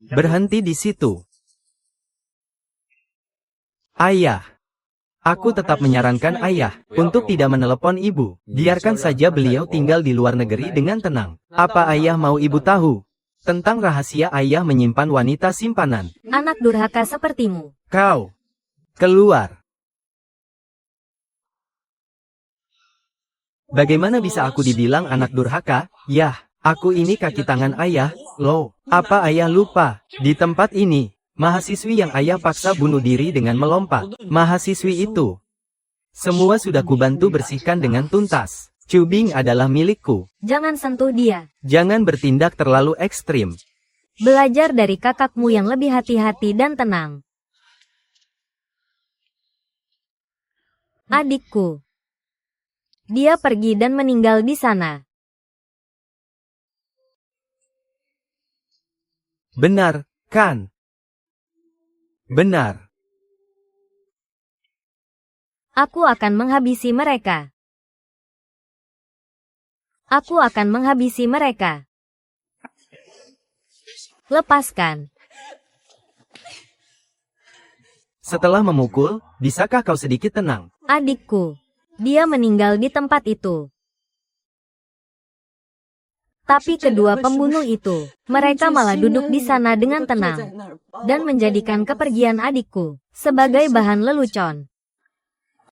Berhenti di situ. Ayah. Aku tetap menyarankan ayah untuk tidak menelepon ibu. Biarkan saja beliau tinggal di luar negeri dengan tenang. Apa ayah mau ibu tahu tentang rahasia ayah menyimpan wanita simpanan? Anak durhaka sepertimu. Kau keluar. Bagaimana bisa aku dibilang anak durhaka? Yah, aku ini kaki tangan ayah, loh. Apa ayah lupa? Di tempat ini, mahasiswi yang ayah paksa bunuh diri dengan melompat. Mahasiswi itu. Semua sudah kubantu bersihkan dengan tuntas. Chu Bing adalah milikku. Jangan sentuh dia. Jangan bertindak terlalu ekstrim. Belajar dari kakakmu yang lebih hati-hati dan tenang. Adikku. Dia pergi dan meninggal di sana. Benar, kan? Benar. Aku akan menghabisi mereka. Aku akan menghabisi mereka. Lepaskan. Setelah memukul, bisakah kau sedikit tenang? Adikku. Dia meninggal di tempat itu. Tapi kedua pembunuh itu, mereka malah duduk di sana dengan tenang. Dan menjadikan kepergian adikku sebagai bahan lelucon.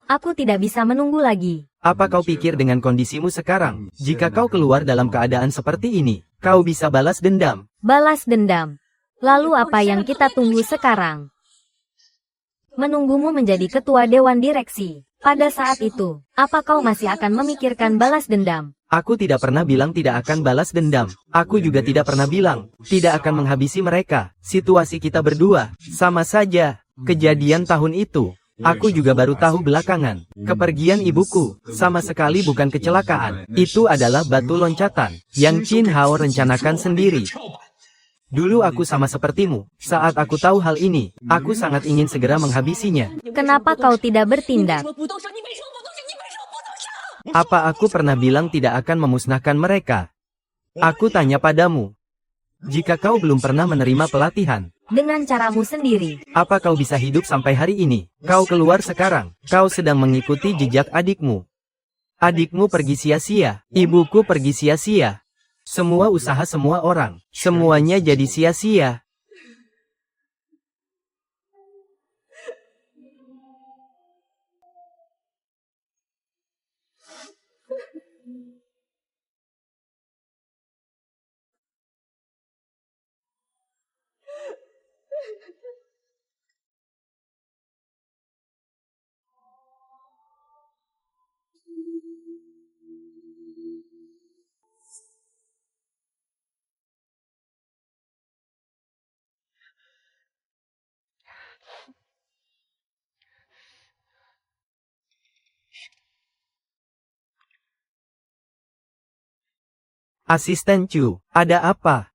Aku tidak bisa menunggu lagi. Apa kau pikir dengan kondisimu sekarang? Jika kau keluar dalam keadaan seperti ini, kau bisa balas dendam. Balas dendam. Lalu apa yang kita tunggu sekarang? Menunggumu menjadi ketua dewan direksi. Pada saat itu, apa kau masih akan memikirkan balas dendam? Aku tidak pernah bilang tidak akan balas dendam. Aku juga tidak pernah bilang tidak akan menghabisi mereka. Situasi kita berdua sama saja. Kejadian tahun itu, aku juga baru tahu belakangan. Kepergian ibuku sama sekali bukan kecelakaan. Itu adalah batu loncatan yang Qin Hao rencanakan sendiri. Dulu aku sama sepertimu. Saat aku tahu hal ini, aku sangat ingin segera menghabisinya. Kenapa kau tidak bertindak? Apa aku pernah bilang tidak akan memusnahkan mereka? Aku tanya padamu. Jika kau belum pernah menerima pelatihan, Dengan caramu sendiri. apa kau bisa hidup sampai hari ini? Kau keluar sekarang. Kau sedang mengikuti jejak adikmu. Adikmu pergi sia-sia. Ibuku pergi sia-sia. Semua usaha semua orang. Semuanya jadi sia-sia. Asisten Chu, ada apa?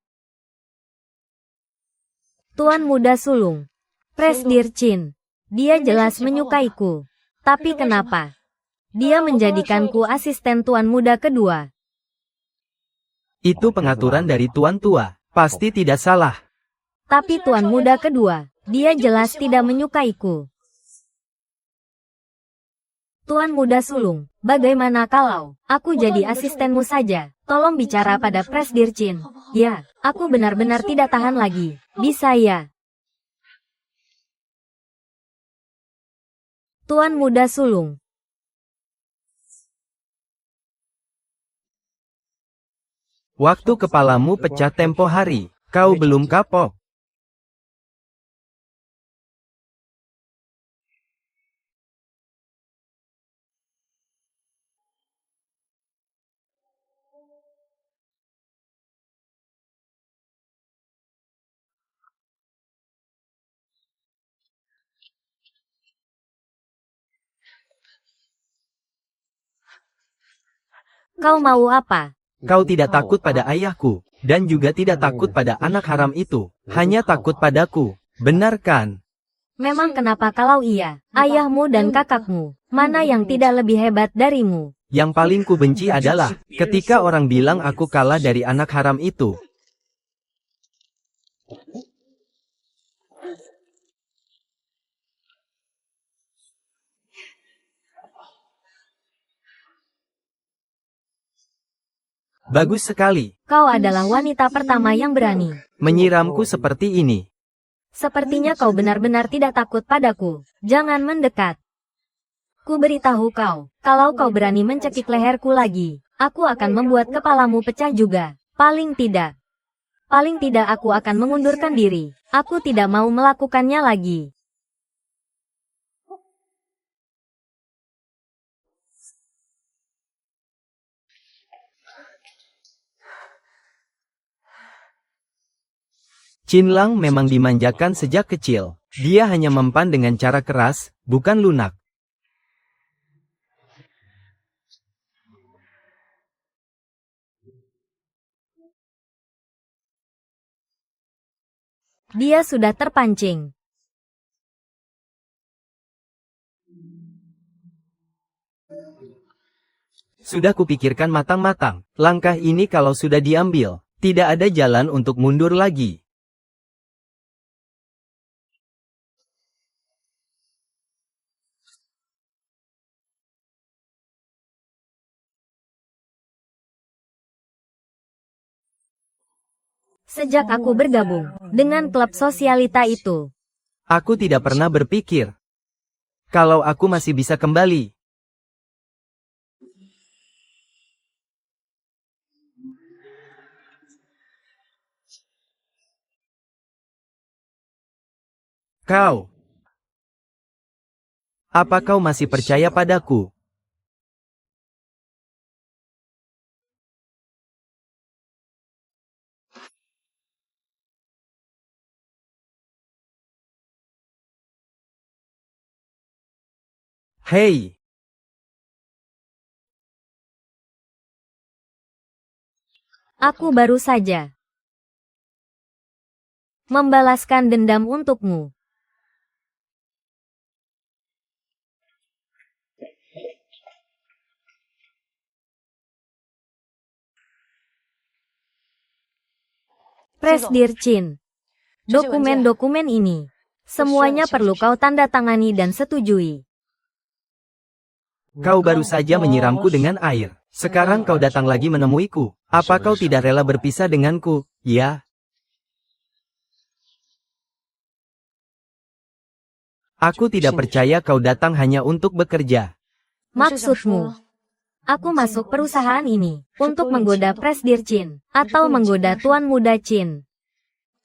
Tuan Muda Sulung. Presdir Qin. Dia jelas menyukaiku. Tapi kenapa? Dia menjadikanku asisten Tuan Muda kedua. Itu pengaturan dari Tuan Tua. Pasti tidak salah. Tapi Tuan Muda kedua, dia jelas tidak menyukaiku. Tuan Muda Sulung, bagaimana kalau aku jadi asistenmu saja? Tolong bicara pada Presdir Qin. Ya, aku benar-benar tidak tahan lagi. Bisa ya? Tuan Muda Sulung. Waktu kepalamu pecah tempo hari, kau belum kapok. Kau mau apa? Kau tidak takut pada ayahku, dan juga tidak takut pada anak haram itu, hanya takut padaku, benar kan? Memang kenapa kalau iya, ayahmu dan kakakmu, mana yang tidak lebih hebat darimu? Yang paling ku benci adalah, ketika orang bilang aku kalah dari anak haram itu. Bagus sekali, Kau adalah wanita pertama yang berani. menyiramku seperti ini. Sepertinya kau benar-benar tidak takut padaku. Jangan mendekat. Ku beritahu kau, kalau kau berani mencekik leherku lagi, aku akan membuat kepalamu pecah juga. Paling tidak aku akan mengundurkan diri. Aku tidak mau melakukannya lagi. Qin Lang memang dimanjakan sejak kecil. Dia hanya mempan dengan cara keras, bukan lunak. Dia sudah terpancing. Sudah kupikirkan matang-matang, langkah ini kalau sudah diambil, tidak ada jalan untuk mundur lagi. Sejak aku bergabung dengan klub sosialita itu, Aku tidak pernah berpikir, kalau aku masih bisa kembali. Kau. Apa kau masih percaya padaku? Hei, aku baru saja membalaskan dendam untukmu. Presdir Qin. Dokumen-dokumen ini, semuanya perlu kau tanda tangani dan setujui. kau baru saja menyiramku dengan air. Sekarang kau datang lagi menemuiku. Apa kau tidak rela berpisah denganku, ya? Aku tidak percaya kau datang hanya untuk bekerja. Maksudmu, aku masuk perusahaan ini untuk menggoda Presdir Qin, atau menggoda Tuan Muda Qin,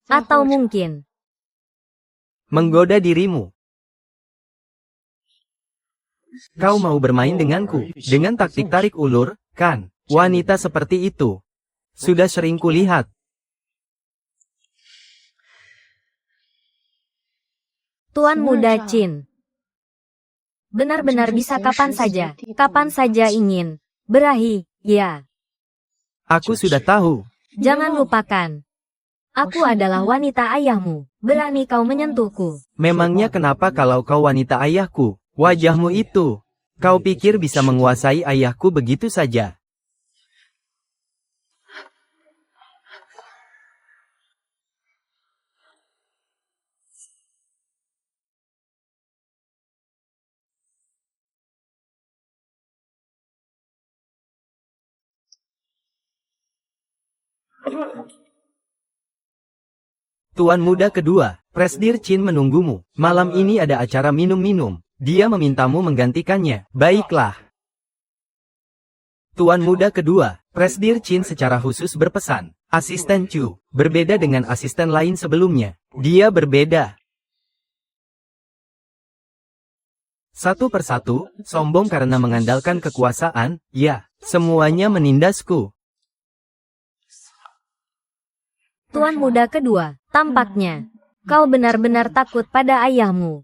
atau mungkin Menggoda dirimu. Kau mau bermain denganku, dengan taktik tarik ulur, kan? Wanita seperti itu. Sudah sering kulihat. Tuan Muda Qin. Benar-benar bisa kapan saja ingin berahi, ya. Aku sudah tahu. Jangan lupakan. Aku adalah wanita ayahmu. Berani kau menyentuhku. Memangnya kenapa kalau kau wanita ayahku? Wajahmu itu. Kau pikir bisa menguasai ayahku begitu saja? Tuan muda kedua, Presdir Chin menunggumu. Malam ini ada acara minum-minum. Dia memintamu menggantikannya. Baiklah. Tuan muda kedua, Presdir Chin secara khusus berpesan. Asisten Chu, berbeda dengan asisten lain sebelumnya. Dia berbeda. Satu persatu, sombong karena mengandalkan kekuasaan, ya, semuanya menindasku. Tuan muda kedua, tampaknya kau benar-benar takut pada ayahmu.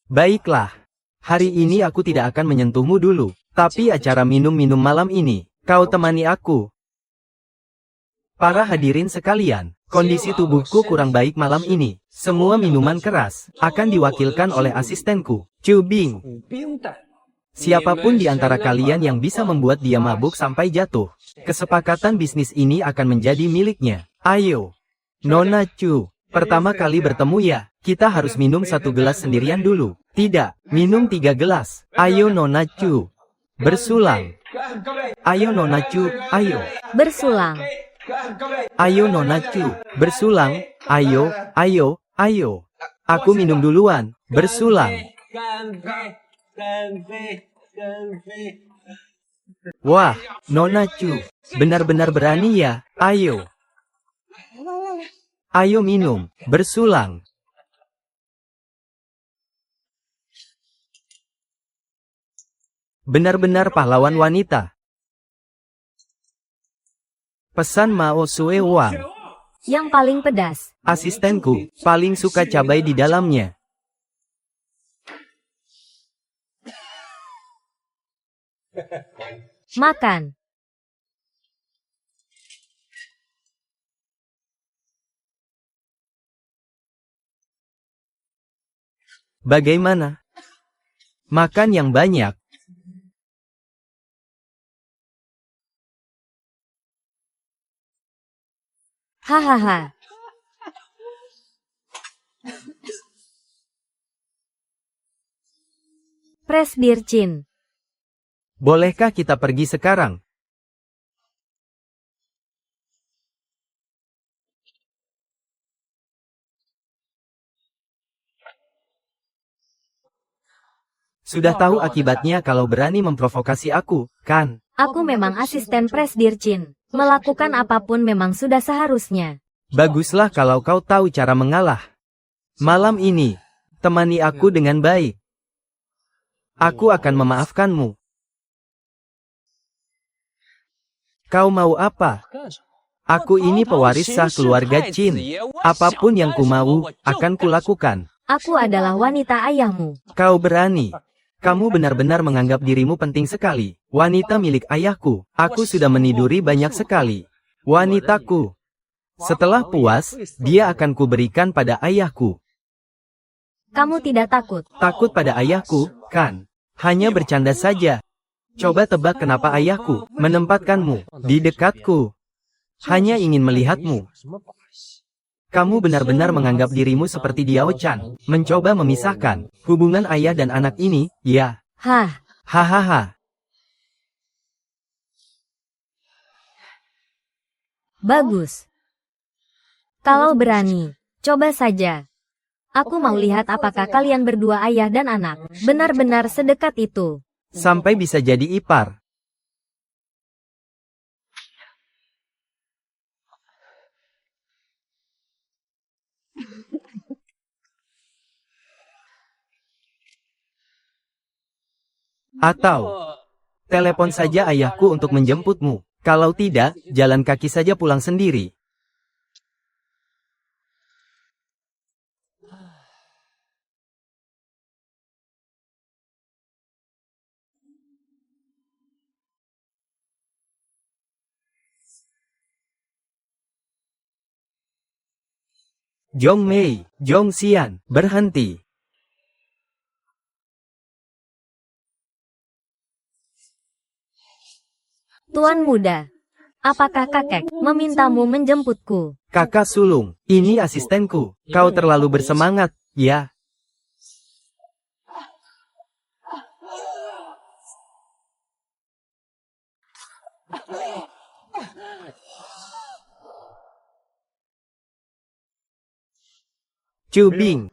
Baiklah. Hari ini aku tidak akan menyentuhmu dulu, tapi acara minum-minum malam ini, kau temani aku. Para hadirin sekalian, kondisi tubuhku kurang baik malam ini. Semua minuman keras akan diwakilkan oleh asistenku, Chu Bing. Siapapun di antara kalian yang bisa membuat dia mabuk sampai jatuh, kesepakatan bisnis ini akan menjadi miliknya. Ayo. Nona Chu, pertama kali bertemu ya, kita harus minum 1 gelas sendirian dulu. Tidak, minum 3 gelas. Ayo Nona Chu. Bersulang. Ayo Nona Chu, ayo. Bersulang. Ayo Nona Chu, bersulang. Ayo, ayo, ayo. Aku minum duluan. Bersulang. Wah, Nona Chu, benar-benar berani ya. Ayo. Ayo minum, bersulang. Benar-benar pahlawan wanita. Pesan Mao Sue Wang. Yang paling pedas. Asistenku, paling suka cabai di dalamnya. Makan. Bagaimana? Makan yang banyak. Hahaha. Presdir Chin. Bolehkah kita pergi sekarang? Sudah tahu akibatnya kalau berani memprovokasi aku, kan? Aku memang asisten Presdir Chin. Melakukan apapun memang sudah seharusnya. Baguslah kalau kau tahu cara mengalah. Malam ini, temani aku dengan baik. Aku akan memaafkanmu. Kau mau apa? Aku ini pewaris sah keluarga Chin. Apapun yang ku mau, akan kulakukan. Aku adalah wanita ayahmu. Kau berani. Kamu benar-benar menganggap dirimu penting sekali. Wanita milik ayahku. Aku sudah meniduri banyak sekali. Wanitaku. Setelah puas, dia akan kuberikan pada ayahku. Kamu tidak takut. Takut pada ayahku, kan? Hanya bercanda saja. Coba tebak kenapa ayahku menempatkanmu di dekatku. Hanya ingin melihatmu. Kamu benar-benar menganggap dirimu seperti Diao Chan. Mencoba memisahkan hubungan ayah dan anak ini, ya. Hah. Hahaha. Bagus. Kalau berani, coba saja. Aku mau lihat apakah kalian berdua ayah dan anak benar-benar sedekat itu. Sampai bisa jadi ipar. Atau, telepon saja ayahku untuk menjemputmu. Kalau tidak, jalan kaki saja pulang sendiri. Zhong Mei, Zhong Xian, berhenti. Tuan muda, apakah kakek memintamu menjemputku? Kakak sulung, ini asistenku. Kau terlalu bersemangat, ya. Chu Bing.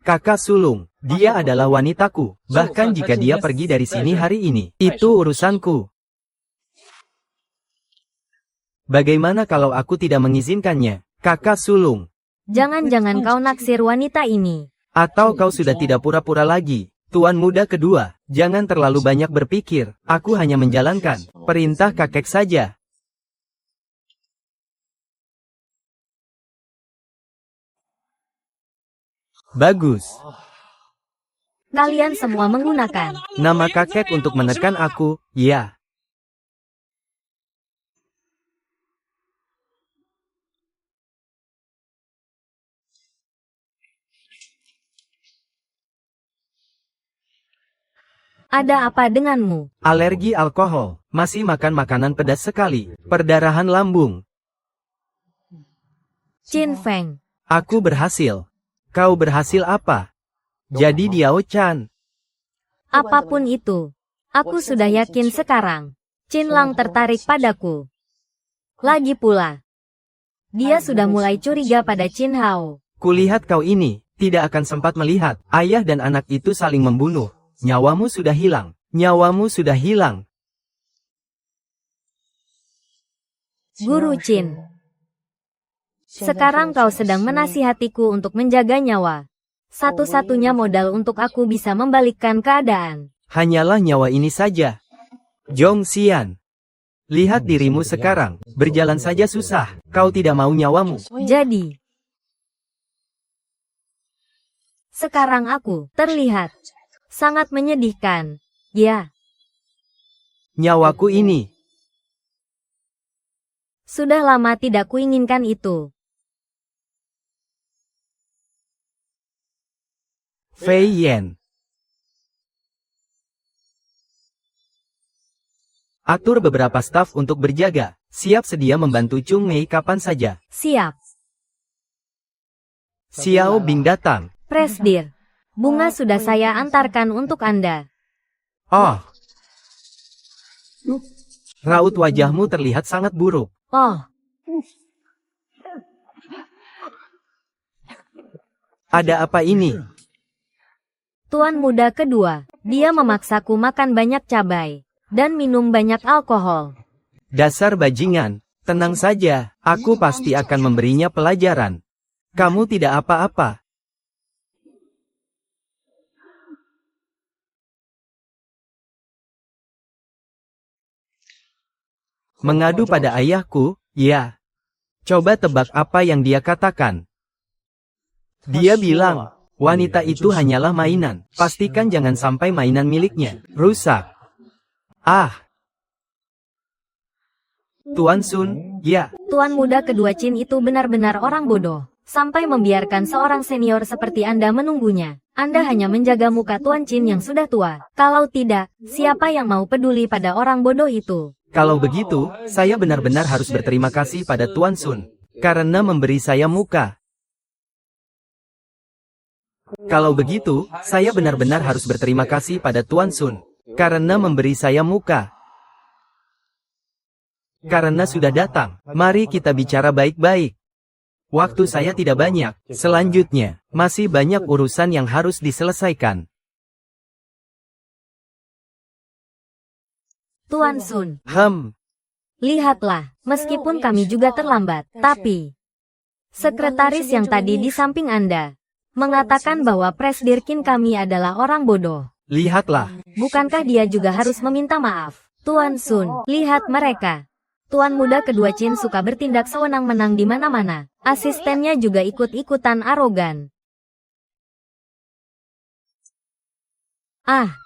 Kakak sulung, dia adalah wanitaku. Bahkan jika dia pergi dari sini hari ini, itu urusanku. Bagaimana kalau aku tidak mengizinkannya, kakak sulung? Jangan-jangan kau naksir wanita ini. Atau kau sudah tidak pura-pura lagi? Tuan muda kedua, jangan terlalu banyak berpikir. Aku hanya menjalankan perintah kakek saja. Bagus. Kalian semua menggunakan Nama kakek untuk menekan aku, ya. Ada apa denganmu? Alergi alkohol, masih makan makanan pedas sekali, perdarahan lambung. Qin Feng. Aku berhasil. Kau berhasil apa? Jadi Diao Chan. Apapun itu, aku sudah yakin sekarang. Qin Lang tertarik padaku. Lagi pula, dia sudah mulai curiga pada Qin Hao. Kulihat kau ini, tidak akan sempat melihat, ayah dan anak itu saling membunuh. Nyawamu sudah hilang. Nyawamu sudah hilang. Guru Qin. Sekarang kau sedang menasihatiku untuk menjaga nyawa. Satu-satunya modal untuk aku bisa membalikkan keadaan. Hanyalah nyawa ini saja. Zhong Xian. Lihat dirimu sekarang, berjalan saja susah. Kau tidak mau nyawamu. Jadi, sekarang aku terlihat sangat menyedihkan. Ya, Nyawaku ini. sudah lama tidak kuinginkan itu. Fei Yan. Atur beberapa staf untuk berjaga. Siap sedia membantu Chung Mei kapan saja. Siap. Xiao Bing datang. Presdir, bunga sudah saya antarkan untuk Anda. Oh. Raut wajahmu terlihat sangat buruk. Oh, Ada apa ini? tuan muda kedua, dia memaksaku makan banyak cabai dan minum banyak alkohol. Dasar bajingan. Tenang saja, aku pasti akan memberinya pelajaran. Kamu tidak apa-apa. Mengadu pada ayahku, ya. Coba tebak apa yang dia katakan. Dia bilang, wanita itu hanyalah mainan. Pastikan jangan sampai mainan miliknya rusak. Ah. Tuan Sun, ya. Tuan muda kedua Qin itu benar-benar orang bodoh. Sampai membiarkan seorang senior seperti Anda menunggunya. Anda hanya menjaga muka Tuan Qin yang sudah tua. Kalau tidak, siapa yang mau peduli pada orang bodoh itu? Kalau begitu, saya benar-benar harus berterima kasih pada Tuan Sun. Karena memberi saya muka. Kalau begitu, saya benar-benar harus berterima kasih pada Tuan Sun. Karena memberi saya muka. Karena sudah datang, mari kita bicara baik-baik. Waktu saya tidak banyak. Selanjutnya, masih banyak urusan yang harus diselesaikan. Tuan Sun, lihatlah, meskipun kami juga terlambat, tapi sekretaris yang tadi di samping Anda mengatakan bahwa Presdir Qin kami adalah orang bodoh. Lihatlah. Bukankah dia juga harus meminta maaf? Tuan Sun, lihat mereka. Tuan muda kedua Qin suka bertindak sewenang-wenang di mana-mana. Asistennya juga ikut-ikutan arogan. Ah,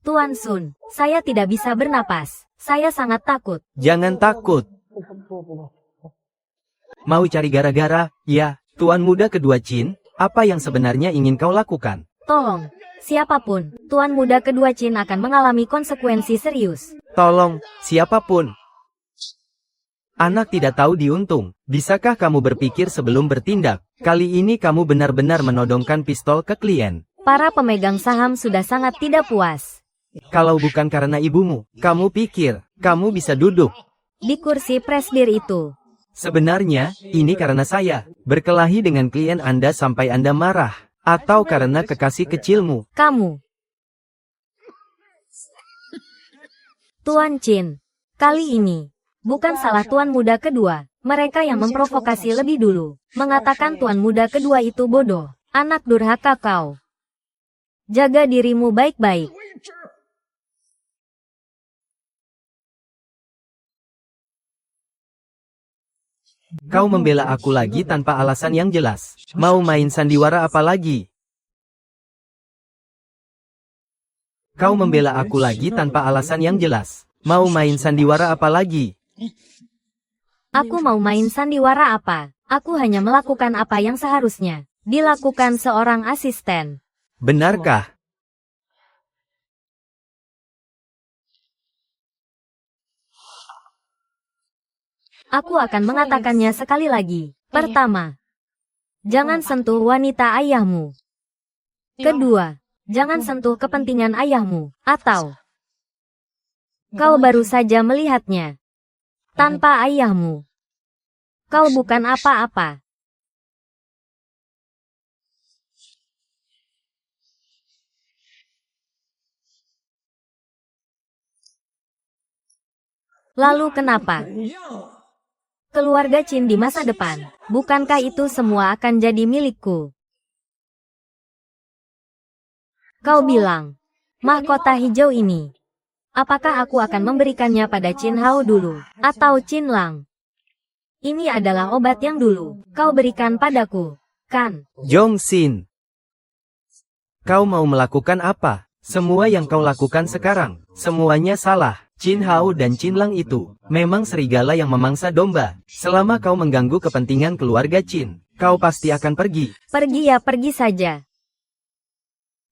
Tuan Sun, saya tidak bisa bernapas. Saya sangat takut. Jangan takut. Mau cari gara-gara? Ya, Tuan Muda Kedua Qin, apa yang sebenarnya ingin kau lakukan? Tolong, siapapun, Tuan Muda Kedua Qin akan mengalami konsekuensi serius. Tolong, siapapun. Anak tidak tahu diuntung. Bisakah kamu berpikir sebelum bertindak? Kali ini kamu benar-benar menodongkan pistol ke klien. Para pemegang saham sudah sangat tidak puas. Kalau bukan karena ibumu, kamu pikir kamu bisa duduk? Di kursi presidir itu. Sebenarnya, ini karena saya berkelahi dengan klien Anda sampai Anda marah. Atau karena kekasih kecilmu. Kamu. Tuan Qin, kali ini bukan salah Tuan Muda Kedua. Mereka yang memprovokasi lebih dulu. Mengatakan Tuan Muda Kedua itu bodoh. Anak durhaka kau. Jaga dirimu baik-baik. Kau membela aku lagi tanpa alasan yang jelas. Mau main sandiwara apa lagi? Kau membela aku lagi tanpa alasan yang jelas. Mau main sandiwara apa lagi? Aku mau main sandiwara apa? Aku hanya melakukan apa yang seharusnya dilakukan seorang asisten. Benarkah? Aku akan mengatakannya sekali lagi. Pertama, jangan sentuh wanita ayahmu. Kedua, jangan sentuh kepentingan ayahmu, atau kau baru saja melihatnya. Tanpa ayahmu, kau bukan apa-apa. Lalu kenapa? Keluarga Qin di masa depan, bukankah itu semua akan jadi milikku? Kau bilang, mahkota hijau ini. Apakah aku akan memberikannya pada Qin Hao dulu, atau Qin Lang? Ini adalah obat yang dulu kau berikan padaku, kan? Jong Sin. Kau mau melakukan apa? Semua yang kau lakukan sekarang, semuanya salah. Qin Hao dan Qin Lang itu memang serigala yang memangsa domba. Selama kau mengganggu kepentingan keluarga Qin, kau pasti akan pergi. Pergi ya, pergi saja.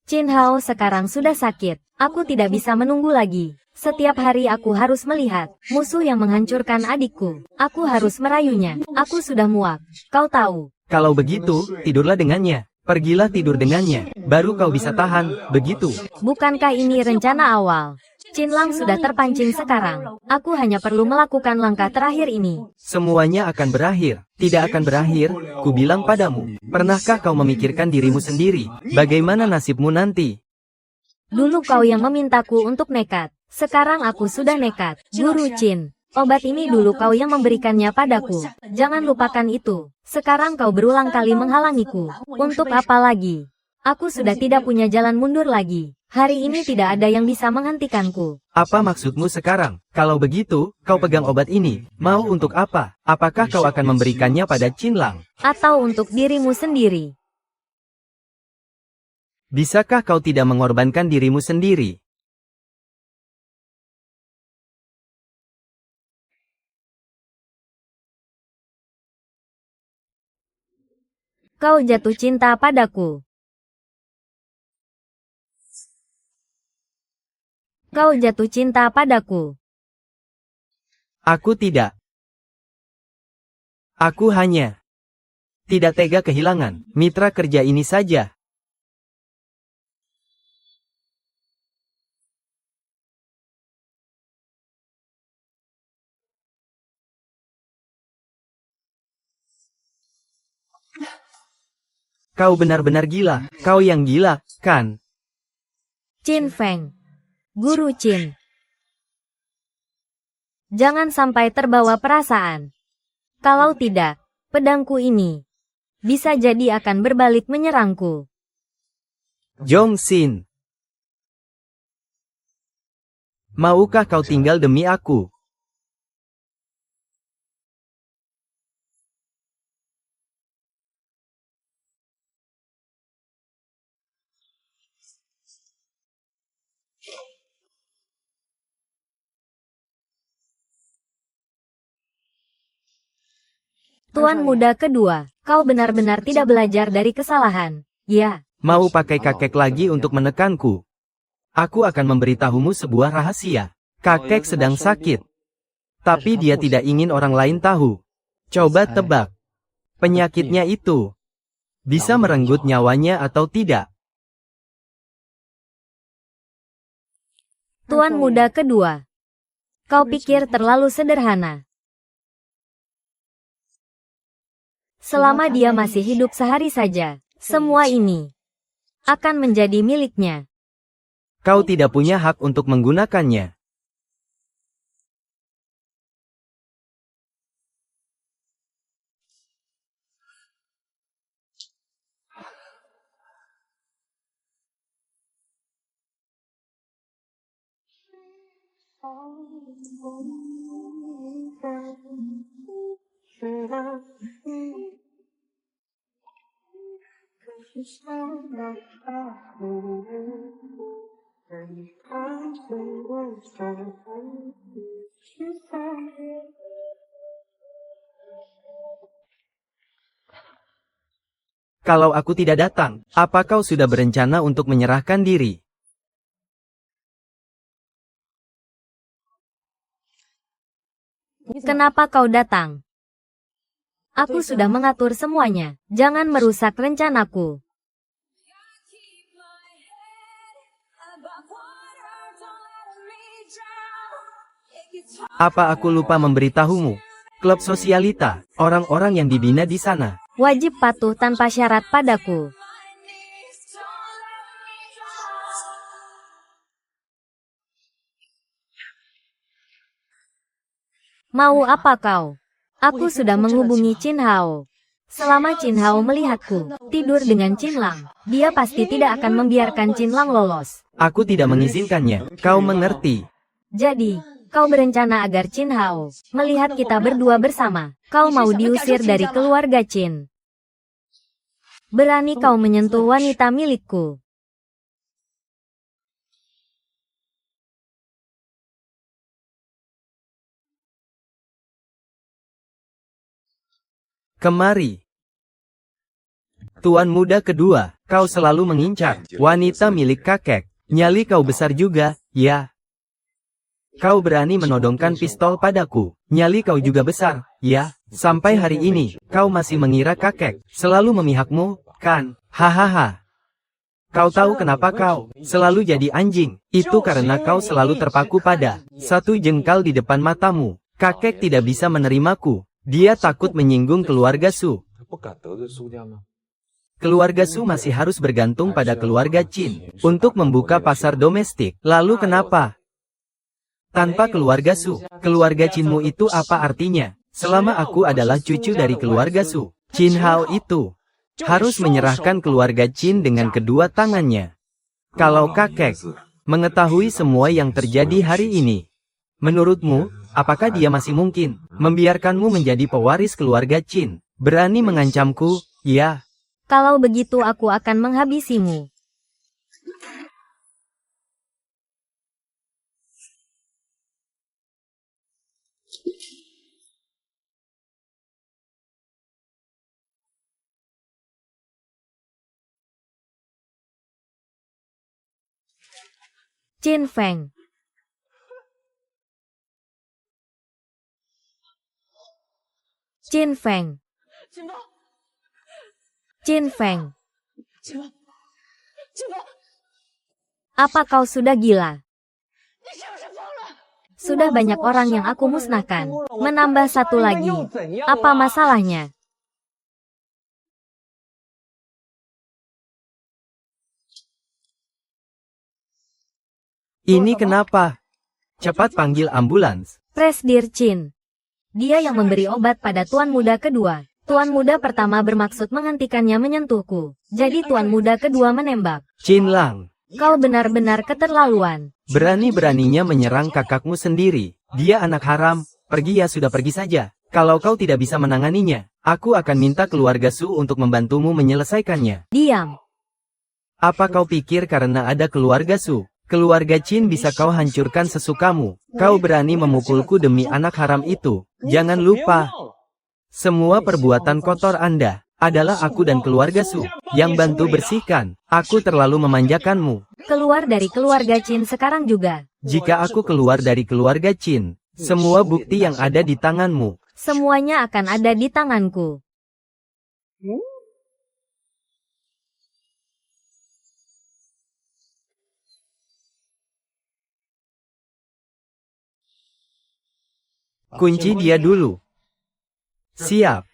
Qin Hao sekarang sudah sakit. Aku tidak bisa menunggu lagi. Setiap hari aku harus melihat musuh yang menghancurkan adikku. Aku harus merayunya. Aku sudah muak. Kau tahu. Kalau begitu, tidurlah dengannya. Pergilah tidur dengannya. Baru kau bisa tahan, begitu. Bukankah ini rencana awal? Qin Lang sudah terpancing sekarang. Aku hanya perlu melakukan langkah terakhir ini. Semuanya akan berakhir. Tidak akan berakhir, ku bilang padamu. Pernahkah kau memikirkan dirimu sendiri? Bagaimana nasibmu nanti? Dulu kau yang memintaku untuk nekat. Sekarang aku sudah nekat. Guru Qin, obat ini dulu kau yang memberikannya padaku. Jangan lupakan itu. Sekarang kau berulang kali menghalangiku. Untuk apa lagi? Aku sudah tidak punya jalan mundur lagi. Hari ini tidak ada yang bisa menghentikanku. Apa maksudmu sekarang? Kalau begitu, kau pegang obat ini. Mau untuk apa? Apakah kau akan memberikannya pada Qin Lang? Atau untuk dirimu sendiri? Bisakah kau tidak mengorbankan dirimu sendiri? Kau jatuh cinta padaku. Kau jatuh cinta padaku. Aku tidak. Aku hanya tidak tega kehilangan mitra kerja ini saja. Kau benar-benar gila. Kau yang gila, kan? Qin Feng. Guru Qin. Jangan sampai terbawa perasaan. Kalau tidak, pedangku ini bisa jadi akan berbalik menyerangku. Jong Sin. Maukah kau tinggal demi aku? Tuan muda kedua, kau benar-benar tidak belajar dari kesalahan. Ya, Mau pakai kakek lagi untuk menekanku? Aku akan memberitahumu sebuah rahasia. Kakek sedang sakit. Tapi dia tidak ingin orang lain tahu. Coba tebak. Penyakitnya itu bisa merenggut nyawanya atau tidak? Tuan muda kedua, kau pikir terlalu sederhana. Selama dia masih hidup sehari saja, semua ini akan menjadi miliknya. Kau tidak punya hak untuk menggunakannya. Kalau aku tidak datang, apa kau sudah berencana untuk menyerahkan diri? Kenapa kau datang? Aku sudah mengatur semuanya. Jangan merusak rencanaku. Apa aku lupa memberitahumu? Klub sosialita, orang-orang yang dibina di sana. Wajib patuh tanpa syarat padaku. Mau apa kau? Aku sudah menghubungi Qin Hao. Selama Qin Hao melihatku tidur dengan Qin Lang, dia pasti tidak akan membiarkan Qin Lang lolos. Aku tidak mengizinkannya, kau mengerti. Jadi, kau berencana agar Qin Hao melihat kita berdua bersama. Kau mau diusir dari keluarga Qin. Berani kau menyentuh wanita milikku. Kemari. Tuan muda kedua, kau selalu mengincar wanita milik kakek. Nyali kau besar juga, ya. Kau berani menodongkan pistol padaku. Nyali kau juga besar, ya. Sampai hari ini, kau masih mengira kakek selalu memihakmu, kan? Hahaha. Kau tahu kenapa kau selalu jadi anjing? Itu karena kau selalu terpaku pada satu jengkal di depan matamu. Kakek tidak bisa menerimaku. Dia takut menyinggung keluarga Su. Keluarga Su masih harus bergantung pada keluarga Qin untuk membuka pasar domestik. Lalu kenapa? Tanpa keluarga Su, keluarga Qinmu itu apa artinya? Selama aku adalah cucu dari keluarga Su, Qin Hao itu harus menyerahkan keluarga Qin dengan kedua tangannya. Kalau kakek mengetahui semua yang terjadi hari ini, menurutmu, apakah dia masih mungkin membiarkanmu menjadi pewaris keluarga Qin? Berani mengancamku, ya? Kalau begitu aku akan menghabisimu. Qin Feng. Qin Feng. Qin Feng. Apa kau sudah gila? Sudah banyak orang yang aku musnahkan. Menambah satu lagi. Apa masalahnya? Ini kenapa? Cepat panggil ambulans. Presdir Qin. Dia yang memberi obat pada tuan muda kedua. Tuan muda pertama bermaksud menghentikannya menyentuhku. Jadi tuan muda kedua menembak. Qin Lang, Kau benar-benar keterlaluan. berani-beraninya menyerang kakakmu sendiri. Dia anak haram, pergi ya sudah pergi saja. Kalau kau tidak bisa menanganinya, aku akan minta keluarga Su untuk membantumu menyelesaikannya. Diam. Apa kau pikir karena ada keluarga Su, keluarga Qin bisa kau hancurkan sesukamu? Kau berani memukulku demi anak haram itu. Jangan lupa, Semua perbuatan kotor Anda adalah aku dan keluarga Su yang bantu bersihkan. Aku terlalu memanjakanmu. Keluar dari keluarga Qin sekarang juga. Jika aku keluar dari keluarga Qin, semua bukti yang ada di tanganmu. Semuanya akan ada di tanganku. Kunci dia dulu. Siap.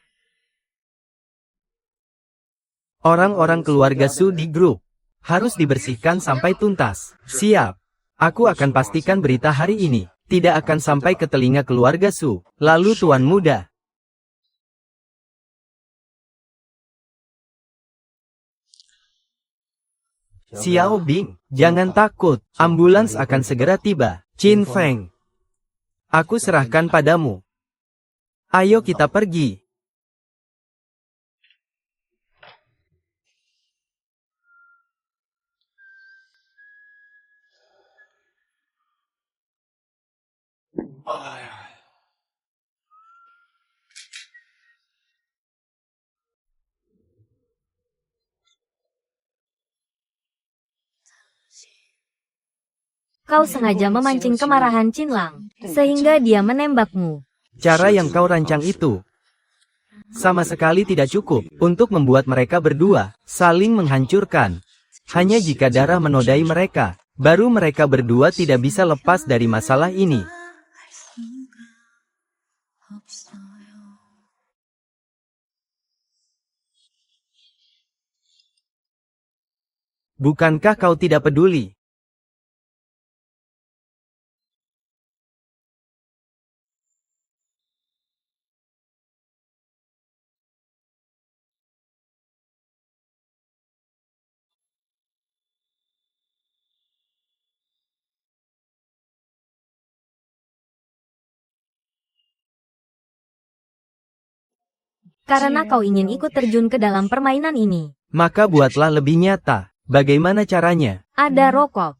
Orang-orang keluarga Su di grup harus dibersihkan sampai tuntas. Siap. Aku akan pastikan berita hari ini tidak akan sampai ke telinga keluarga Su. Lalu Tuan Muda. Xiao Bing, jangan takut. Ambulans akan segera tiba. Qin Feng, aku serahkan padamu. Ayo kita pergi. Kau sengaja memancing kemarahan Qin Lang, sehingga dia menembakmu. Cara yang kau rancang itu sama sekali tidak cukup untuk membuat mereka berdua saling menghancurkan. Hanya jika darah menodai mereka, baru mereka berdua tidak bisa lepas dari masalah ini. Bukankah kau tidak peduli? Karena kau ingin ikut terjun ke dalam permainan ini. Maka buatlah lebih nyata. Bagaimana caranya? Ada rokok.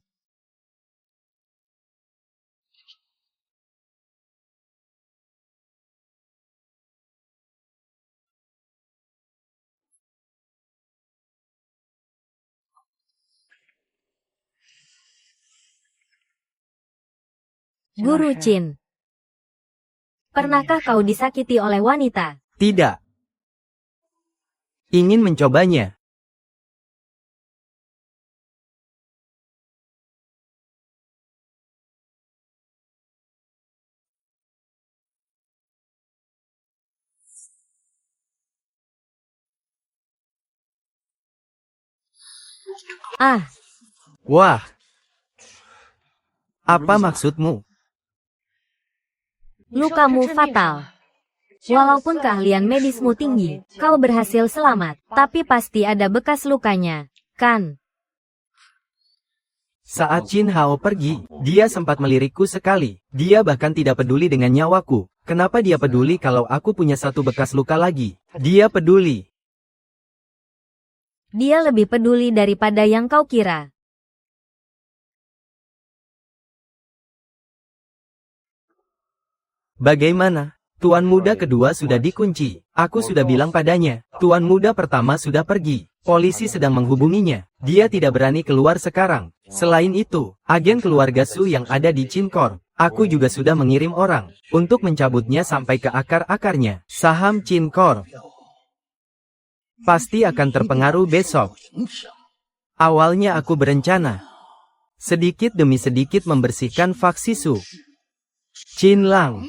Guru Qin, pernahkah kau disakiti oleh wanita? Tidak. Ingin mencobanya. Ah, Wah. Apa maksudmu? lukamu fatal. Walaupun keahlian medismu tinggi, kau berhasil selamat, tapi pasti ada bekas lukanya, kan? Saat Qin Hao pergi, dia sempat melirikku sekali. Dia bahkan tidak peduli dengan nyawaku. Kenapa dia peduli kalau aku punya satu bekas luka lagi? Dia peduli. Dia lebih peduli daripada yang kau kira. Bagaimana? Tuan muda kedua sudah dikunci. Aku sudah bilang padanya. Tuan muda pertama sudah pergi. Polisi sedang menghubunginya. Dia tidak berani keluar sekarang. Selain itu, agen keluarga Su yang ada di Cinkor. Aku juga sudah mengirim orang untuk mencabutnya sampai ke akar-akarnya. Saham Cinkor pasti akan terpengaruh besok. Awalnya aku berencana sedikit demi sedikit membersihkan faksi Su. Qin Lang,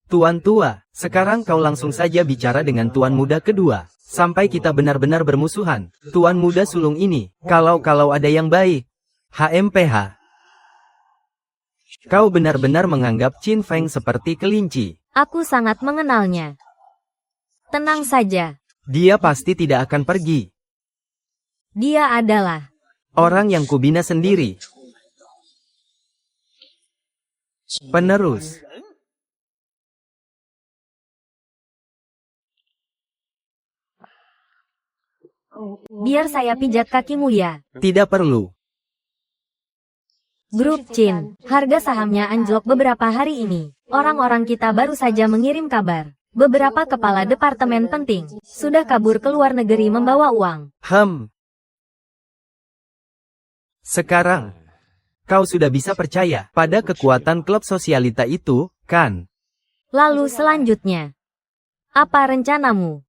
Tuan tua, sekarang kau langsung saja bicara dengan Tuan muda kedua. Sampai kita benar-benar bermusuhan. Tuan muda sulung ini, kalau ada yang baik. HMPH. Kau benar-benar menganggap Qin Feng seperti kelinci. Aku sangat mengenalnya. Tenang saja. Dia pasti tidak akan pergi. Dia adalah orang yang kubina sendiri. Penerus. biar saya pijat kakimu ya. Tidak perlu. Grup Qin, harga sahamnya anjlok beberapa hari ini. Orang-orang kita baru saja mengirim kabar. Beberapa kepala departemen penting sudah kabur ke luar negeri membawa uang. Sekarang, kau sudah bisa percaya pada kekuatan klub sosialita itu, kan? Lalu selanjutnya, apa rencanamu?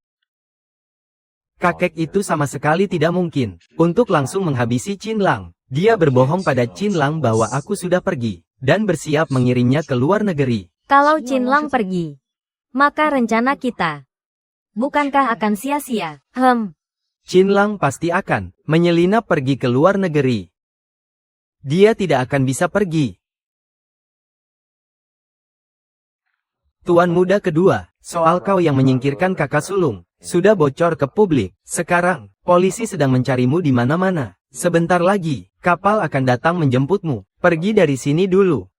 Kakek itu sama sekali tidak mungkin untuk langsung menghabisi Qinlang. Dia berbohong pada Qinlang bahwa aku sudah pergi dan bersiap mengirimnya ke luar negeri. Kalau Qinlang pergi, maka rencana kita bukankah akan sia-sia? Qinlang pasti akan menyelinap pergi ke luar negeri. Dia tidak akan bisa pergi. Tuan muda kedua, soal kau yang menyingkirkan kakak sulung, sudah bocor ke publik. Sekarang, polisi sedang mencarimu di mana-mana. Sebentar lagi, kapal akan datang menjemputmu. Pergi dari sini dulu.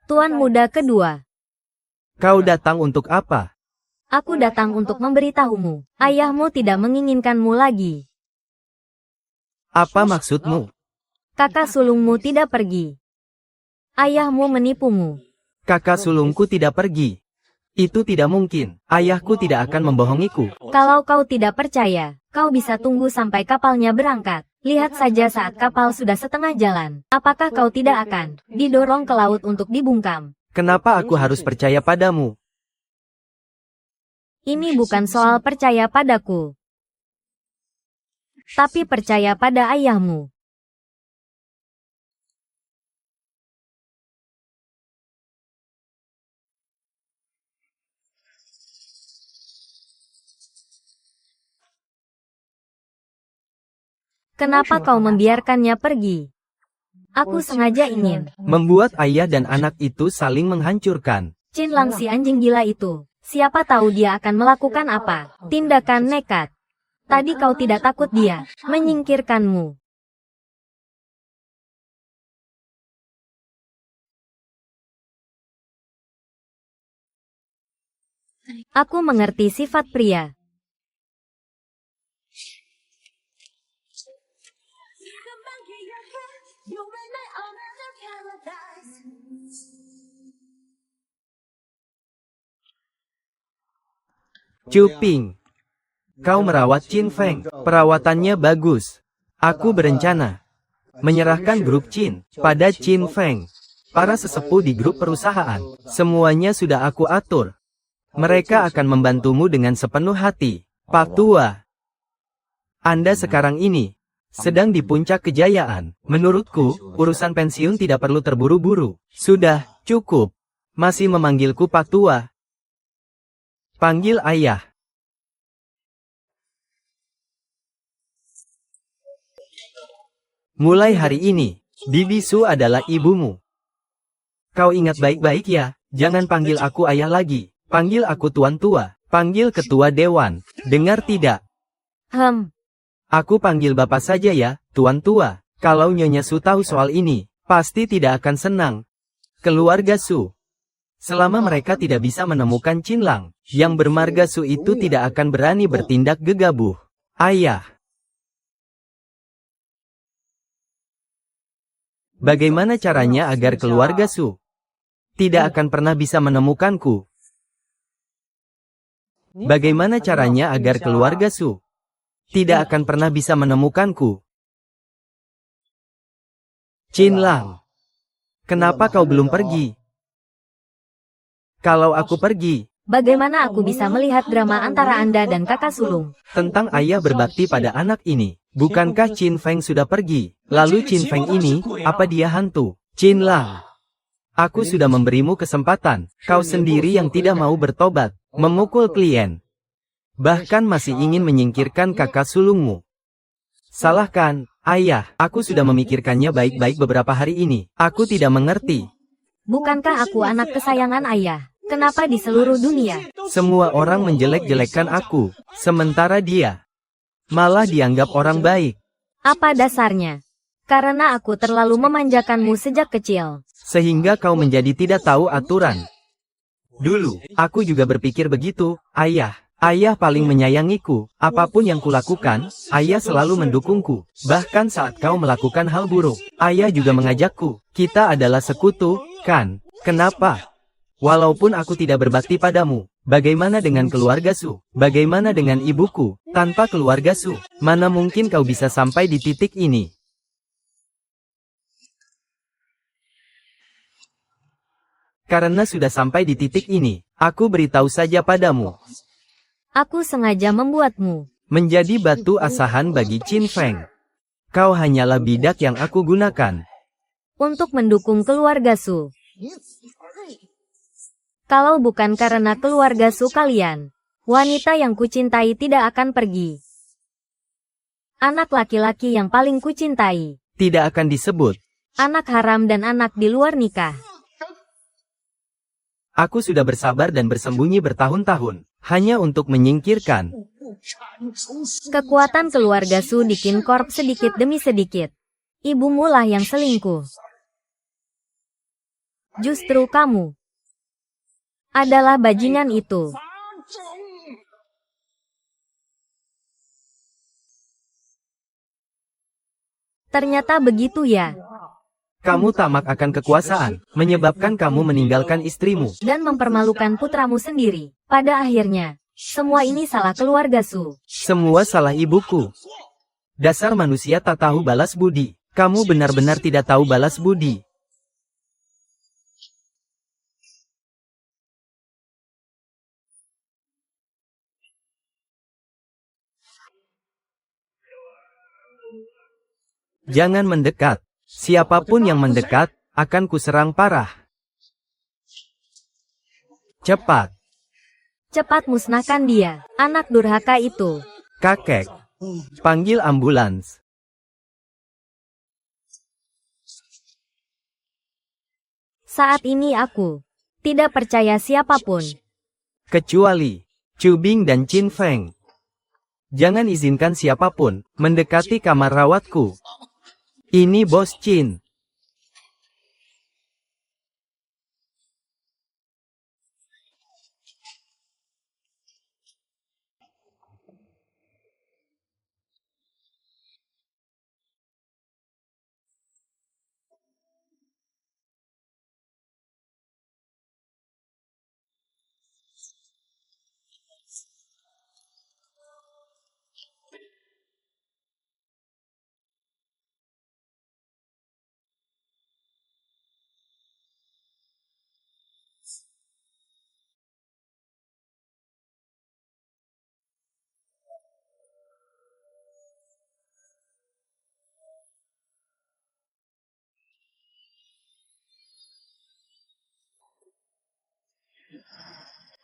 Tuan muda kedua, Kau datang untuk apa? aku datang untuk memberitahumu. Ayahmu tidak menginginkanmu lagi. Apa maksudmu? Kakak sulungmu tidak pergi. Ayahmu menipumu. Kakak sulungku tidak pergi. Itu tidak mungkin. Ayahku tidak akan membohongiku. Kalau kau tidak percaya, kau bisa tunggu sampai kapalnya berangkat. Lihat saja saat kapal sudah setengah jalan. Apakah kau tidak akan didorong ke laut untuk dibungkam? Kenapa aku harus percaya padamu? Ini bukan soal percaya padaku, tapi percaya pada ayahmu. Kenapa kau membiarkannya pergi? Aku sengaja ingin Membuat ayah dan anak itu saling menghancurkan. Qinlang si anjing gila itu. Siapa tahu dia akan melakukan apa? Tindakan nekat. Tadi kau tidak takut dia menyingkirkanmu. Aku mengerti sifat pria. Cuping. Kau merawat Qin Feng. Perawatannya bagus. Aku berencana menyerahkan grup Qin pada Qin Feng. Para sesepuh di grup perusahaan. Semuanya sudah aku atur. Mereka akan membantumu dengan sepenuh hati. Pak Tua. Anda sekarang ini sedang di puncak kejayaan. Menurutku, urusan pensiun tidak perlu terburu-buru. Sudah, cukup. Masih memanggilku Pak Tua. Panggil ayah. Mulai hari ini, Bibi Su adalah ibumu. Kau ingat baik-baik ya, jangan panggil aku ayah lagi. Panggil aku Tuan Tua. Panggil ketua dewan. Dengar tidak? Aku panggil bapak saja ya, Tuan Tua. Kalau Nyonya Su tahu soal ini, pasti tidak akan senang. Keluarga Su. Selama mereka tidak bisa menemukan Qinlang, yang bermarga Su itu tidak akan berani bertindak gegabah. Ayah. Bagaimana caranya agar keluarga Su tidak akan pernah bisa menemukanku? Bagaimana caranya agar keluarga Su tidak akan pernah bisa menemukanku? Qinlang, kenapa kau belum pergi? Kalau aku pergi, Bagaimana aku bisa melihat drama antara Anda dan kakak sulung? tentang ayah berbakti pada anak ini. Bukankah Qin Feng sudah pergi? Lalu Qin Feng ini, apa dia hantu? Qinlang, aku sudah memberimu kesempatan. Kau sendiri yang tidak mau bertobat, memukul klien. Bahkan masih ingin menyingkirkan kakak sulungmu. Salahkan, ayah, aku sudah memikirkannya baik-baik beberapa hari ini. Aku tidak mengerti. Bukankah aku anak kesayangan ayah? Kenapa di seluruh dunia Semua orang menjelek-jelekkan aku. Sementara dia Malah dianggap orang baik. Apa dasarnya? Karena aku terlalu memanjakanmu sejak kecil. Sehingga kau menjadi tidak tahu aturan. Dulu, aku juga berpikir begitu, ayah. Ayah paling menyayangiku, apapun yang kulakukan, ayah selalu mendukungku. Bahkan saat kau melakukan hal buruk, ayah juga mengajakku. Kita adalah sekutu, kan? Kenapa? Walaupun aku tidak berbakti padamu, bagaimana dengan keluarga Su? Bagaimana dengan ibuku? Tanpa keluarga Su, mana mungkin kau bisa sampai di titik ini? Karena sudah sampai di titik ini, aku beritahu saja padamu. Aku sengaja membuatmu Menjadi batu asahan bagi Qin Feng. Kau hanyalah bidak yang aku gunakan. untuk mendukung keluarga Su. Kalau bukan karena keluarga Su kalian, wanita yang kucintai tidak akan pergi. Anak laki-laki yang paling kucintai, Tidak akan disebut. anak haram dan anak di luar nikah. Aku sudah bersabar dan bersembunyi bertahun-tahun, hanya untuk menyingkirkan. Kekuatan keluarga Su di Kin Corp sedikit demi sedikit. Ibumu lah yang selingkuh. Justru kamu adalah bajingan itu. Ternyata begitu ya. Kamu tamak akan kekuasaan, menyebabkan kamu meninggalkan istrimu. Dan mempermalukan putramu sendiri. Pada akhirnya, semua ini salah keluarga Su. Semua salah ibuku. Dasar manusia tak tahu balas budi. Kamu benar-benar tidak tahu balas budi. Jangan mendekat. Siapapun yang mendekat, akan kuserang parah. Cepat, Cepat musnahkan dia, anak durhaka itu. kakek. Panggil ambulans. Saat ini aku tidak percaya siapapun. Kecuali Chu Bing dan Qin Feng. Jangan izinkan siapapun mendekati kamar rawatku. Ini Bos Qin.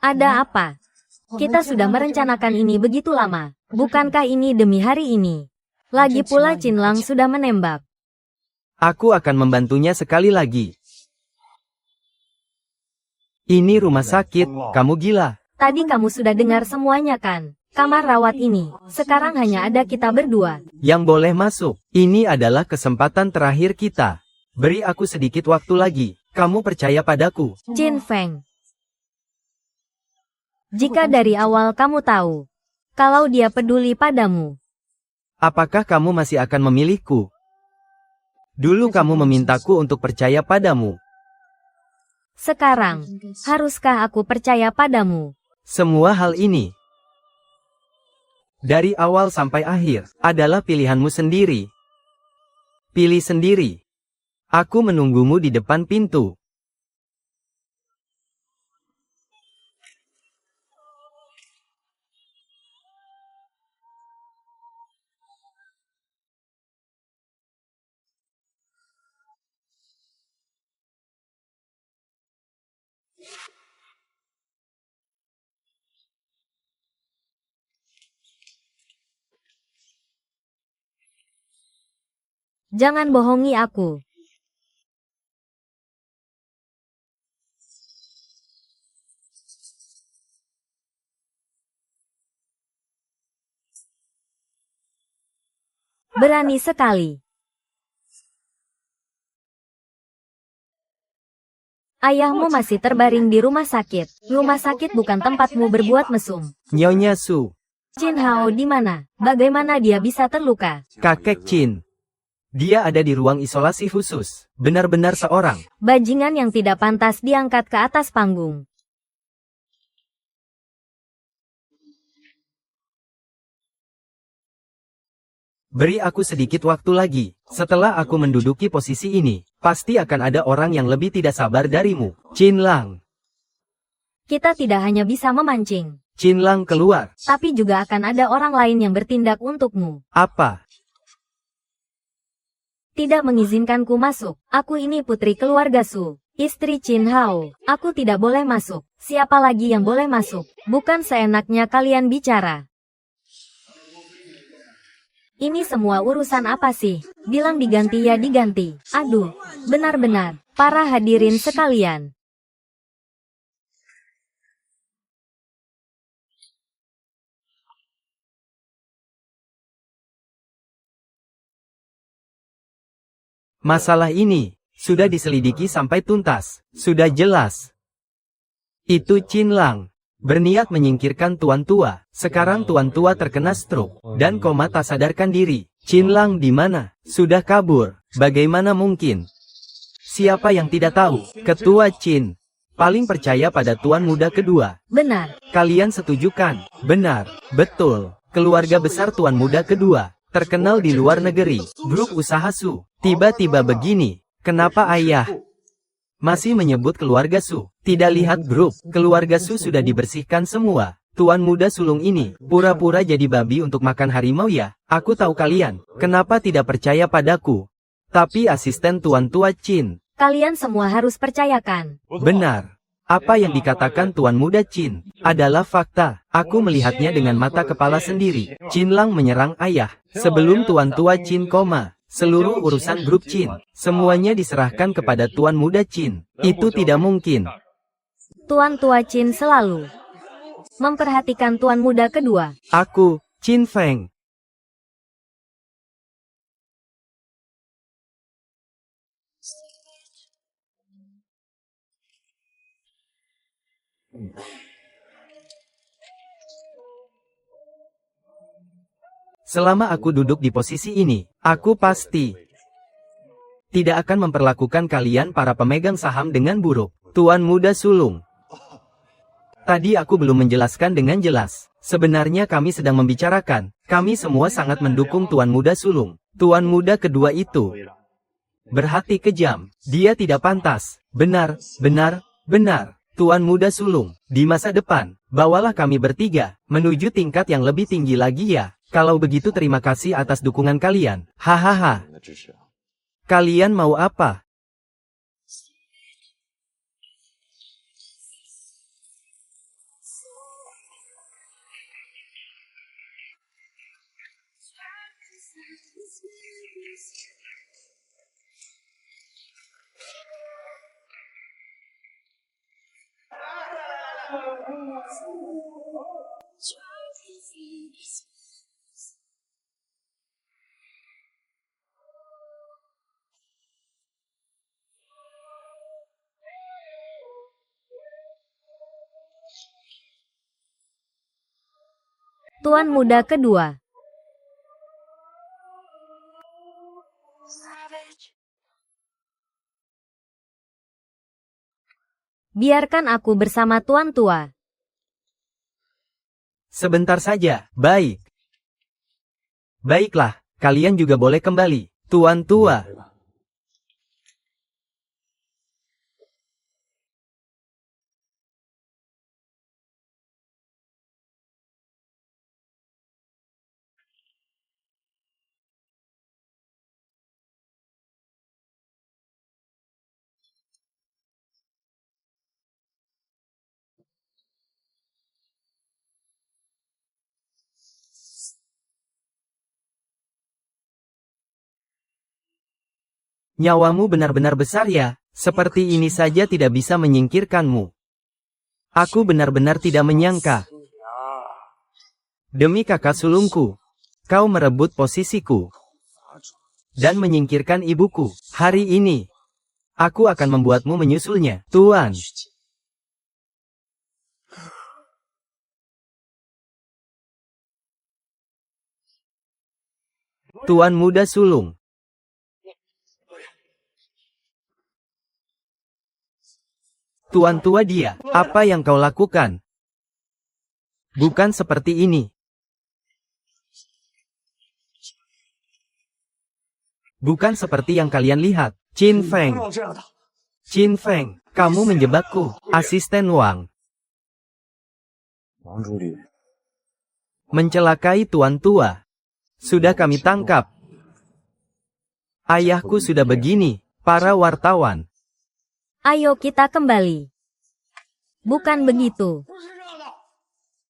Ada apa? Kita sudah merencanakan ini begitu lama. Bukankah ini demi hari ini? Lagi pula Qin Lang sudah menembak. Aku akan membantunya sekali lagi. Ini rumah sakit, kamu gila. Tadi kamu sudah dengar semuanya kan? Kamar rawat ini, sekarang hanya ada kita berdua. Yang boleh masuk. Ini adalah kesempatan terakhir kita. Beri aku sedikit waktu lagi. Kamu percaya padaku. Qin Feng. Jika dari awal kamu tahu, kalau dia peduli padamu, Apakah kamu masih akan memilihku? Dulu kamu memintaku untuk percaya padamu. sekarang, haruskah aku percaya padamu? Semua hal ini, dari awal sampai akhir, adalah pilihanmu sendiri. Pilih sendiri. Aku menunggumu di depan pintu. Jangan bohongi aku. Berani sekali. Ayahmu masih terbaring di rumah sakit. Rumah sakit bukan tempatmu berbuat mesum. Nyonya Su. Qin Hao di mana? Bagaimana dia bisa terluka? Kakek Qin. Dia ada di ruang isolasi khusus. Benar-benar seorang Bajingan yang tidak pantas diangkat ke atas panggung. Beri aku sedikit waktu lagi. Setelah aku menduduki posisi ini, pasti akan ada orang yang lebih tidak sabar darimu. Qin Lang. Kita tidak hanya bisa memancing, Qin Lang keluar. tapi juga akan ada orang lain yang bertindak untukmu. Apa? Tidak mengizinkanku masuk. Aku ini putri keluarga Su, istri Qin Hao. Aku tidak boleh masuk. Siapa lagi yang boleh masuk? Bukan seenaknya kalian bicara. Ini semua urusan apa sih? Bilang diganti ya diganti. Aduh, benar-benar. Para hadirin sekalian. Masalah ini sudah diselidiki sampai tuntas. Sudah jelas. Itu Qin Lang berniat menyingkirkan Tuan Tua. Sekarang Tuan Tua terkena stroke dan koma tak sadarkan diri. Qin Lang di mana? Sudah kabur. Bagaimana mungkin? Siapa yang tidak tahu? Ketua Qin paling percaya pada Tuan Muda kedua. Benar. Kalian setuju kan? Benar. Betul. Keluarga besar Tuan Muda kedua terkenal di luar negeri. Grup usaha Su. Tiba-tiba begini. Kenapa ayah masih menyebut keluarga Su? Tidak lihat grup. Keluarga Su sudah dibersihkan semua. Tuan Muda sulung ini pura-pura jadi babi untuk makan harimau ya. Aku tahu kalian. Kenapa tidak percaya padaku? Tapi asisten Tuan Tua Qin. Kalian semua harus percayakan. Benar. Apa yang dikatakan Tuan Muda Qin adalah fakta. Aku melihatnya dengan mata kepala sendiri. Qin Lang menyerang ayah. Sebelum Tuan Tua Qin koma, seluruh urusan grup Qin semuanya diserahkan kepada Tuan Muda Qin. Itu tidak mungkin. Tuan Tua Qin selalu memperhatikan Tuan Muda kedua. Aku, Qin Feng. Selama aku duduk di posisi ini, aku pasti tidak akan memperlakukan kalian para pemegang saham dengan buruk. Tuan Muda Sulung. Tadi aku belum menjelaskan dengan jelas. Sebenarnya kami sedang membicarakan. Kami semua sangat mendukung Tuan Muda Sulung. Tuan Muda kedua itu berhati kejam. Dia tidak pantas. Benar, benar, benar. Tuan Muda Sulung, di masa depan, bawalah kami bertiga menuju tingkat yang lebih tinggi lagi ya. Kalau begitu terima kasih atas dukungan kalian. Hahaha. Kalian mau apa? Tuan Muda kedua. Biarkan aku bersama Tuan Tua. Sebentar saja, baik. Baiklah, kalian juga boleh kembali. Tuan Tua. Nyawamu benar-benar besar ya, seperti ini saja tidak bisa menyingkirkanmu. Aku benar-benar tidak menyangka. Demi kakak sulungku, kau merebut posisiku. dan menyingkirkan ibuku. Hari ini, aku akan membuatmu menyusulnya, Tuan. Tuan muda sulung. Tuan tua dia, apa yang kau lakukan? Bukan seperti ini. Bukan seperti yang kalian lihat. Qin Feng. Qin Feng, kamu menjebakku. Asisten Wang. Mencelakai tuan tua. Sudah kami tangkap. Ayahku sudah begini, para wartawan. Ayo kita kembali. Bukan begitu.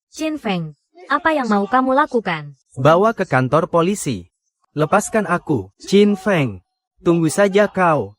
Qin Feng, apa yang mau kamu lakukan? Bawa ke kantor polisi. Lepaskan aku, Qin Feng. Tunggu saja kau.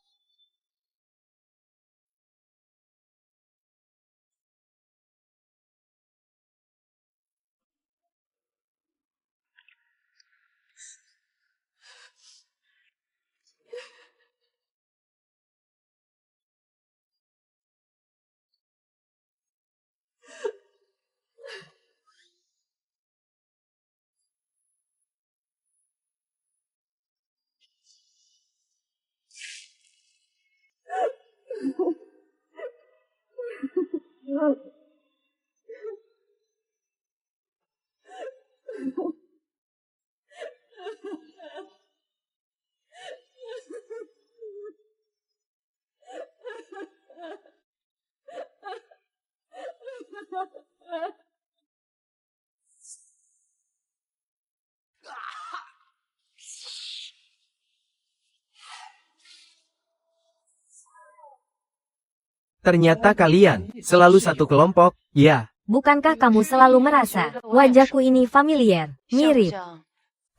Ternyata kalian selalu satu kelompok, ya. Bukankah kamu selalu merasa wajahku ini familiar, mirip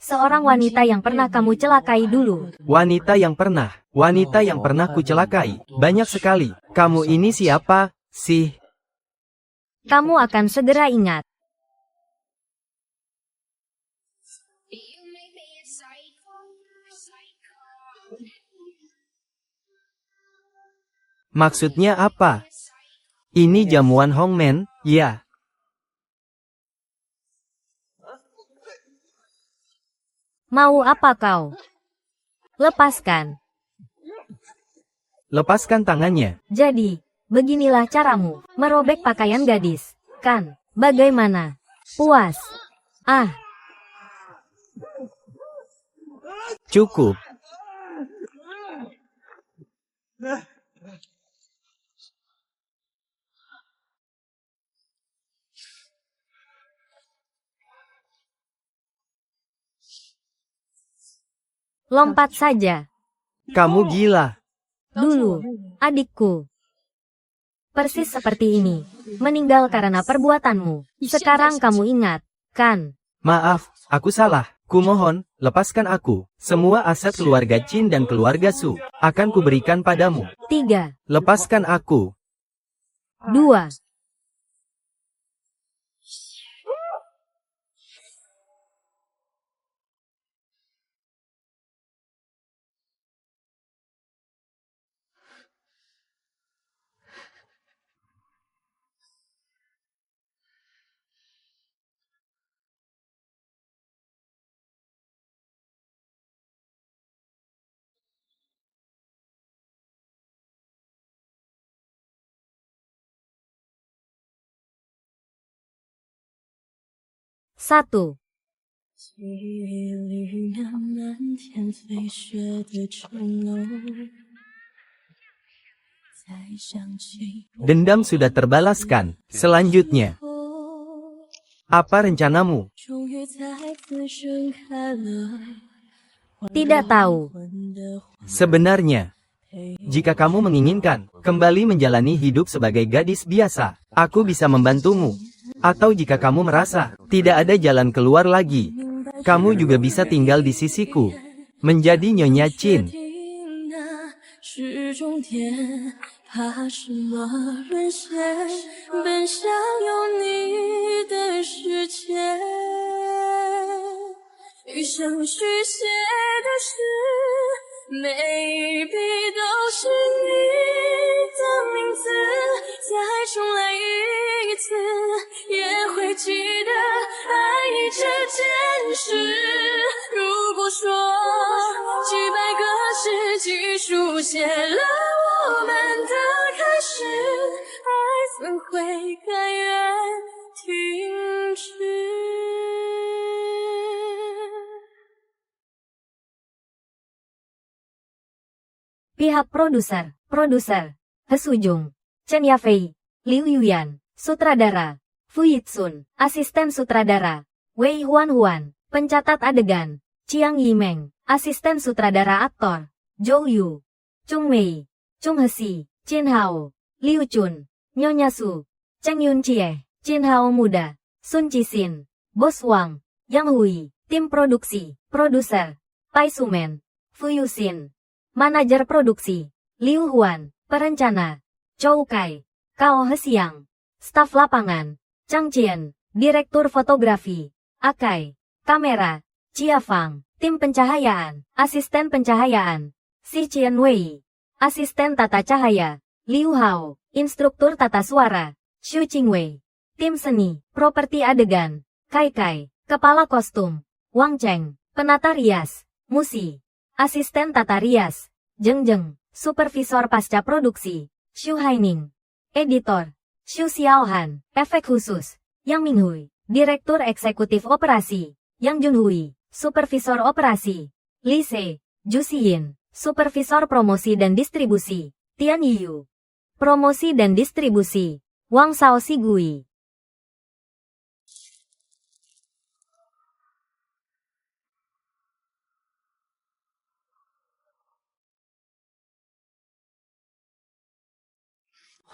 seorang wanita yang pernah kamu celakai dulu? Wanita yang pernah kucelakai, banyak sekali. Kamu ini siapa, sih? Kamu akan segera ingat. Maksudnya apa? Ini jamuan Hongmen, ya. Mau apa kau? Lepaskan. Lepaskan tangannya. Jadi, beginilah caramu merobek pakaian gadis, kan? Bagaimana? Puas? Ah, Cukup. lompat saja. Kamu gila. Dulu, adikku. Persis seperti ini. Meninggal karena perbuatanmu. Sekarang kamu ingat, kan? Maaf, aku salah. Kumohon, lepaskan aku. Semua aset keluarga Qin dan keluarga Su akan kuberikan padamu. 3, Lepaskan aku. 2, satu. 记忆里那漫天飞雪的城楼，再想起 Dendam sudah terbalaskan. Selanjutnya, 我， apa rencanamu? 终于再次盛开了。 Tidak tahu. 魂的 Sebenarnya, jika kamu menginginkan kembali menjalani hidup sebagai gadis biasa, aku bisa membantumu. Atau jika kamu merasa tidak ada jalan keluar lagi, kamu juga bisa tinggal di sisiku, menjadi Nyonya Qin. 定那是终点，怕什么沦陷，奔向有你的世界。与生俱写的诗。每一笔都是你的名字，再重来一次，也会记得爱你这件事。如果说几百个世纪书写了我们的开始，爱怎会甘愿停止？Pihak produser, He Sujung, Chen Yafei, Liu Yuyan, sutradara, Fu Yitsun, asisten sutradara, Wei Huan, pencatat adegan, Chiang Yimeng, asisten sutradara aktor, Zhou Yu, Chung Mei, Chung Hesi, Chin Hao, Liu Chun, Nyonya Su, Cheng Yun Chie, Chin Hao muda, Sun Chisin, Bos Wang, Yang Hui, tim produksi, produser, Pai Sumen, Fu Yuxin, manajer produksi, Liu Huan, perencana, Chou Kai, Kao Hesiang, staf lapangan, Chang Chien, direktur fotografi, Akai, kamera, Chia Fang, tim pencahayaan, asisten pencahayaan, Si Chien Wei, asisten tata cahaya, Liu Hao, instruktur tata suara, Xu Qingwei, tim seni, properti adegan, Kai Kai, kepala kostum, Wang Cheng, penata rias, Musi, asisten tata rias, Zheng Zheng, supervisor pasca produksi, Xu Haining, editor, Xu Xiaohan, efek khusus, Yang Minghui, direktur eksekutif operasi, Yang Junhui, supervisor operasi, Li Se, Ju Xiyin, supervisor promosi dan distribusi, Tian Yiyu, promosi dan distribusi, Wang Sao Sigui.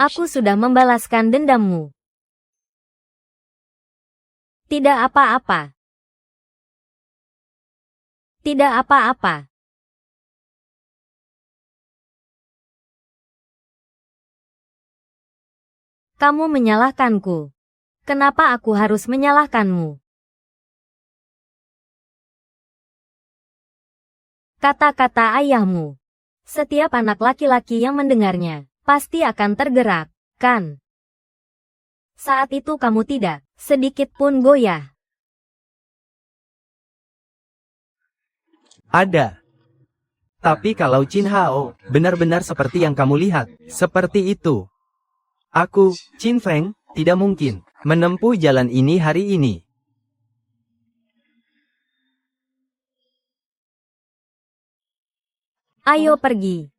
Aku sudah membalaskan dendammu. Tidak apa-apa. Tidak apa-apa. Kamu menyalahkanku. Kenapa aku harus menyalahkanmu? Kata-kata ayahmu. Setiap anak laki-laki yang mendengarnya pasti akan tergerak, kan? Saat itu kamu tidak sedikit pun goyah. Ada. Tapi kalau Chin Hao benar-benar seperti yang kamu lihat, seperti itu. Aku, Chin Feng, tidak mungkin menempuh jalan ini hari ini. Ayo pergi.